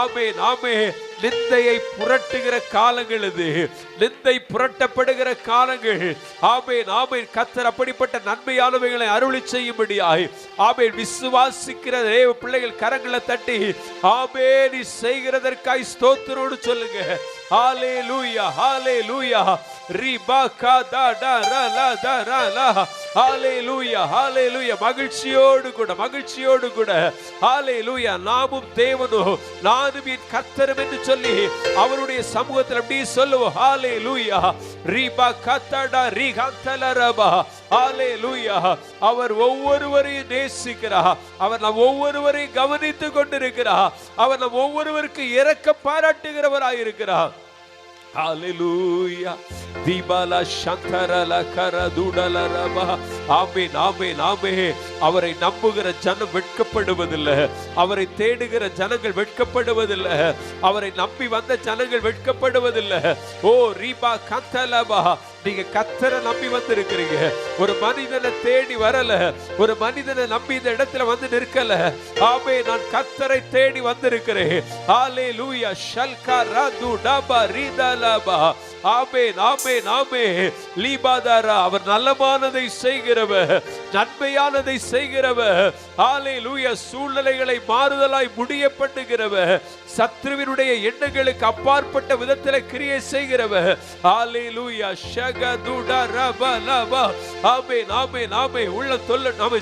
ஆமே ஆமே நிந்தையை புரட்டுகிற காலங்கள் இது. நிந்தை புரட்டப்படுகிற காலங்கள். ஆமென், ஆமென். கர்த்தர் அப்படிப்பட்ட நன்மையானவைகளை அருளி செய்யும்படியாய் ஆமென் விசுவாசிக்கிற தேவ பிள்ளைகள் கரங்களை தட்டி ஆமென் நீ செய்கிறதற்காய் ஸ்தோத்திரோடு சொல்லுங்க. ஹalleluya, ஹalleluya. ரிபாகா டா டா ரா லா டா ரா லா. ஹalleluya, ஹalleluya. மகிழ்ச்சியோடு கூட ஹalleluya. நாமும் தேவனும் நானும் என் கர்த்தரும் என்று சொல்லி அவருடைய சமூகத்தில் அப்படி சொல்லுவோம். ஹalleluya. ரிபாகா டா ரிகாந்தலரபா. ஹalleluya. அவர் ஒவ்வொருவரையும் நேசிக்கிறார். அவர் நம் ஒவ்வொருவரையும் கவனித்துக் கொண்டிருக்கிறார். அவர் நம் ஒவ்வொருவருக்கு இரக்கம் பாராட்டுகிறவராய் இருக்கிறார். ஹalleluya. திபாலா சந்தரலா கரதுடலரபா. ஆமென், ஆமென், ஆமென். அவரை நம்புகிற ஜனம் வெட்கப்படுவதில்லை. அவரை தேடுகிற ஜனங்கள் வெட்கப்படுவதில்லை. அவரை நம்பி வந்த ஜனங்கள் வெட்கப்படுவதில்லை. ஓ ரீபா கந்தலபா. நீங்க கர்த்தரை நம்பி வந்திருக்கிறீங்க. ஒரு மனிதனை தேடி வரல. ஒரு மனிதனை நம்பி இந்த இடத்துல வந்து நிற்கல. ஆமென், நான் கர்த்தரை தேடி வந்திருக்கிறேன். ஹalleluya. ஷல்கா ரது டபா ரிதலபா. ஆமென், ஆமென், ஆமென். லீபாதாரா. அவர் நல்லமானதை செய்கிறவர், நன்மையானதை செய்கிறவர். ஹalleluya. சூழ்நிலைகளை மாறுதலாய் முடிய பண்ணுகிறவர், சத்ருவினுடைய எண்ணங்களுக்கு அப்பாற்பட்ட விதத்தில் கிரியை செய்கிறவர். ஹalleluya. ஷகதுடா ரபலபா. ஆமென், ஆமென், ஆமென். உள்ள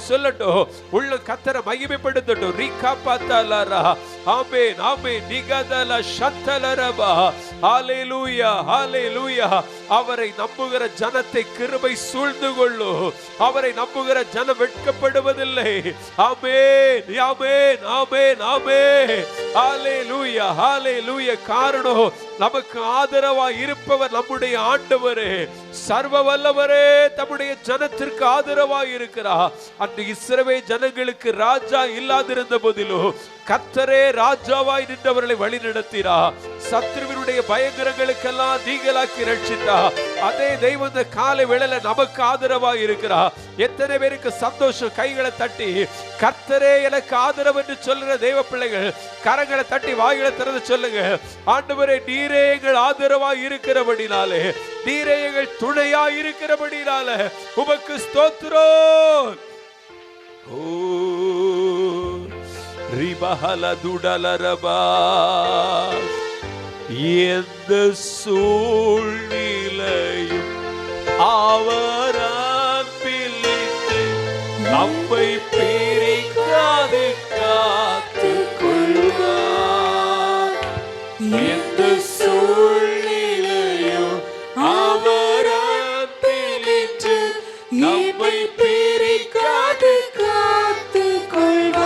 சொல்லட்டும். உள்ள கர்த்தரை மகிமைப்படுத்தட்டும். ரிகாபாதலரா. ஆமென், ஆமென். நிகதல ஷந்தலரபா. ஹalleluya, ஹalleluya. அவரை நம்புகிற ஜனத்தை கிருபை சூழ்ந்து கொள்ளும். அவரை நம்புகிற ஜனம் வெட்கப்படுவதில்லை. ஆமென், ஆமென், ஆமென், ஆமென். ஹalleluya, ஹalleluya. காரணம் நமக்கு ஆதரவாய் இருப்பவர் நம்முடைய ஆண்டவரே, சர்வ வல்லவரே. தம்முடைய ஜனத்திற்கு ஆதரவாய் இருக்கிறார். அந்த இஸ்ரவேல் ஜனங்களுக்கு ராஜா இல்லாதிருந்த போதிலும் கர்த்தரே ராஜாவாய் நின்றவர்களை வழி நடத்தினார். சத்ருவினுடைய பயங்கரங்களுக்கெல்லாம் நீங்களாக்கி ரட்சித்தார். அதே தெய்வம் இந்த காலை வேளையில நமக்கு ஆதரவாய் இருக்கிறார். எத்தனை பேருக்கு சந்தோஷம்? கைகளை தட்டி கர்த்தரே எனக்கு ஆதரவு என்று சொல்லுற தெய்வ பிள்ளைகள் கரங்களை தட்டி வாய்களை திறந்து சொல்லுங்க. ஆண்டவரே, நீரே எங்கள் ஆதரவாய் இருக்கிறபடினாலே, நீரே எங்கள் துணையாய் இருக்கிறபடினாலே உமக்கு ஸ்தோத்திரம். ஓ ரிபஹல துடலரபா. எந்த சூழ்நிலையும் அவர் அன்பிலிருந்து நம்மை பிரிக்காது காத்துக் கொள்வார். எந்த சூழ்நிலையும் அவர் அன்பிலிருந்து நம்மை பிரிக்காது காத்துக் கொள்வார்.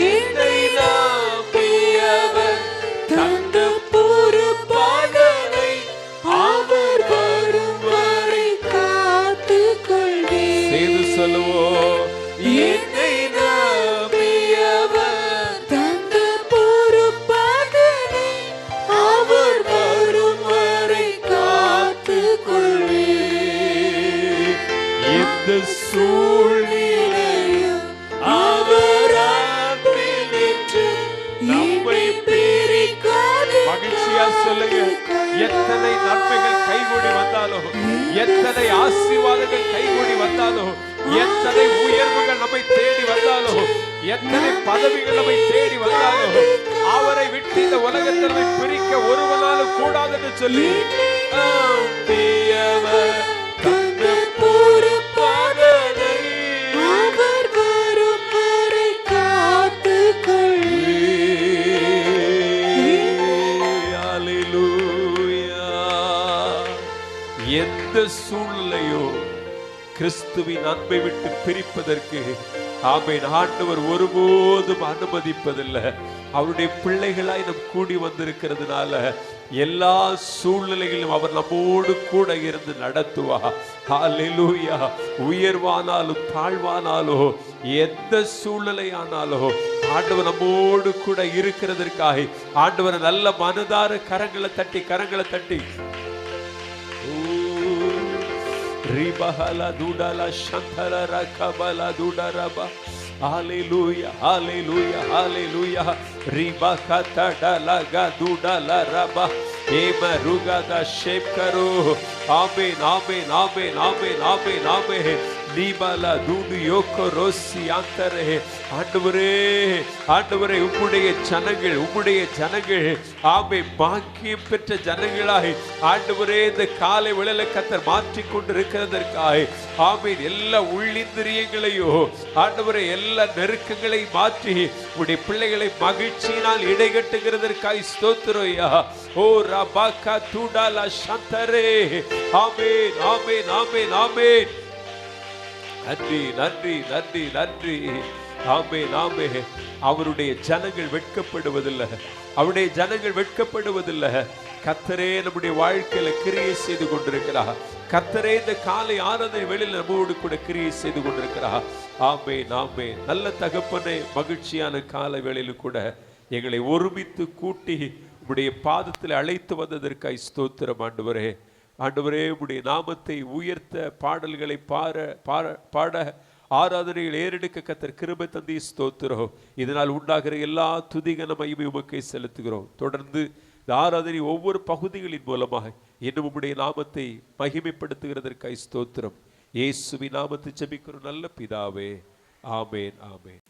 என்னை நம்பியவர் தந்த பொறுப்பாளனை அவர் வரும் வரை காத்துக் கொள்வேன். செய்து சொல்லுவோம். என்னை நம்பியவர் தந்த பொறுப்பாளனை அவர் வரும் வரை காத்துக் கொள்வேன். எந்த சூழ்நிலையும் அவர் அன்பினின்று நம்மை பிரிக்காது. மகிழ்ச்சியா சொல்லுங்க. எத்தனை நன்மைகள் கைகூடி வந்தாலும், எத்தனை ஆசீர்வாதங்கள் கைகூடி வந்தாலும், எத்தனை உயர்வுகள் நம்மை தேடி வந்தாலும், எத்தனை பதவிகள் நம்மை தேடி வந்தாலும், அவரை விட்டு இந்த உலகத்தில் நம்மை பிரிக்க ஒருவனாலும் கூடாது என்று சொல்லி அவர் வரும் வரை காத்துக் கொள்வேன். ஹalleluya. எந்த சூழ்நிலையோ கிறிஸ்துவின் அன்பை விட்டு பிரிப்பதற்கு ஆமென் ஆண்டவர் ஒருபோதும் அனுமதிப்பதில்லை. அவருடைய பிள்ளைகளாய் நம் கூடி வந்திருக்கிறதுனால எல்லா சூழ்நிலைகளிலும் அவர் நம்மோடு கூட இருந்து நடத்துவார். ஹalleluya. உயர்வானாலும் தாழ்வானாலும் எந்த சூழ்நிலையானாலும் ஆண்டவர் நம்மோடு கூட இருக்கிறதற்காக ஆண்டவர் நல்ல மனதார கரங்களை தட்டி ரிபஹல துடல சந்தர ரகபல துடரபா. ஹalleluya ஹalleluya ஹalleluya ரிபகதடலக துடலரபா ஏமருகத ஷேப்கரோ ஆமென் ஆமென் ஆமென் ஆமென் ஆமென் ஆமென் நீபல தூடு யோகோ ரோசி ஆந்தரே ஆண்டவரே ஆண்டவரே உம்முடைய ஜனங்கள் ஆமே பாக்கியம் பெற்ற ஜனங்களாய் ஆண்டவரே இந்த காலை வேளையில கர்த்தர் மாற்றிக் கொண்டிருக்கிறதற்காய் ஆமென் எல்லா உள்ளிந்திரியங்களையோ ஆண்டவரே எல்லா நெருக்கங்களை மாற்றி உடைய பிள்ளைகளை மகிழ்ச்சியினால் இடைகட்டுகிறதற்காய் ஸ்தோத்திரம்யா ஓ ரபாகா துடாலா சந்தரே ஆமென் ஆமென் ஆமென் ஆமென் நன்றி நன்றி நன்றி நன்றி ஆமென் ஆமென் அவருடைய ஜனங்கள் வெட்கப்படுவதில்லை அவருடைய ஜனங்கள் வெட்கப்படுவதில்லை கர்த்தரே நம்முடைய வாழ்க்கையில கிரியை செய்து கொண்டிருக்கிறார் கர்த்தரே இந்த காலை ஆராதனை வேளையில் நம்மோடு கூட கிரியை செய்து கொண்டிருக்கிறார் ஆமென் ஆமென் நல்ல தகப்பனே மகிழ்ச்சியான காலை வேளையில் கூட எங்களை ஒருமித்து கூட்டி உம்முடைய பாதத்தில் அழைத்து வந்ததற்காய் ஸ்தோத்திரம் ஆண்டவரே ஆண்டவரே உம்முடைய நாமத்தை உயர்த்த பாடல்களை பாட ஆராதனைகள் ஏறெடுக்க கர்த்தர் கிருபை தந்தி ஸ்தோத்திரம் இதனால் உண்டாகிற எல்லா துதிகன மகிமை உமக்கே செலுத்துகிறோம் தொடர்ந்து இந்த ஆராதனை ஒவ்வொரு பகுதிகளின் மூலமாக இன்னும் உம்முடைய நாமத்தை மகிமைப்படுத்துகிறதற்காய் ஸ்தோத்திரம் இயேசுவின் நாமத்தை ஜெபிக்கிறோம் நல்ல பிதாவே ஆமென் ஆமென்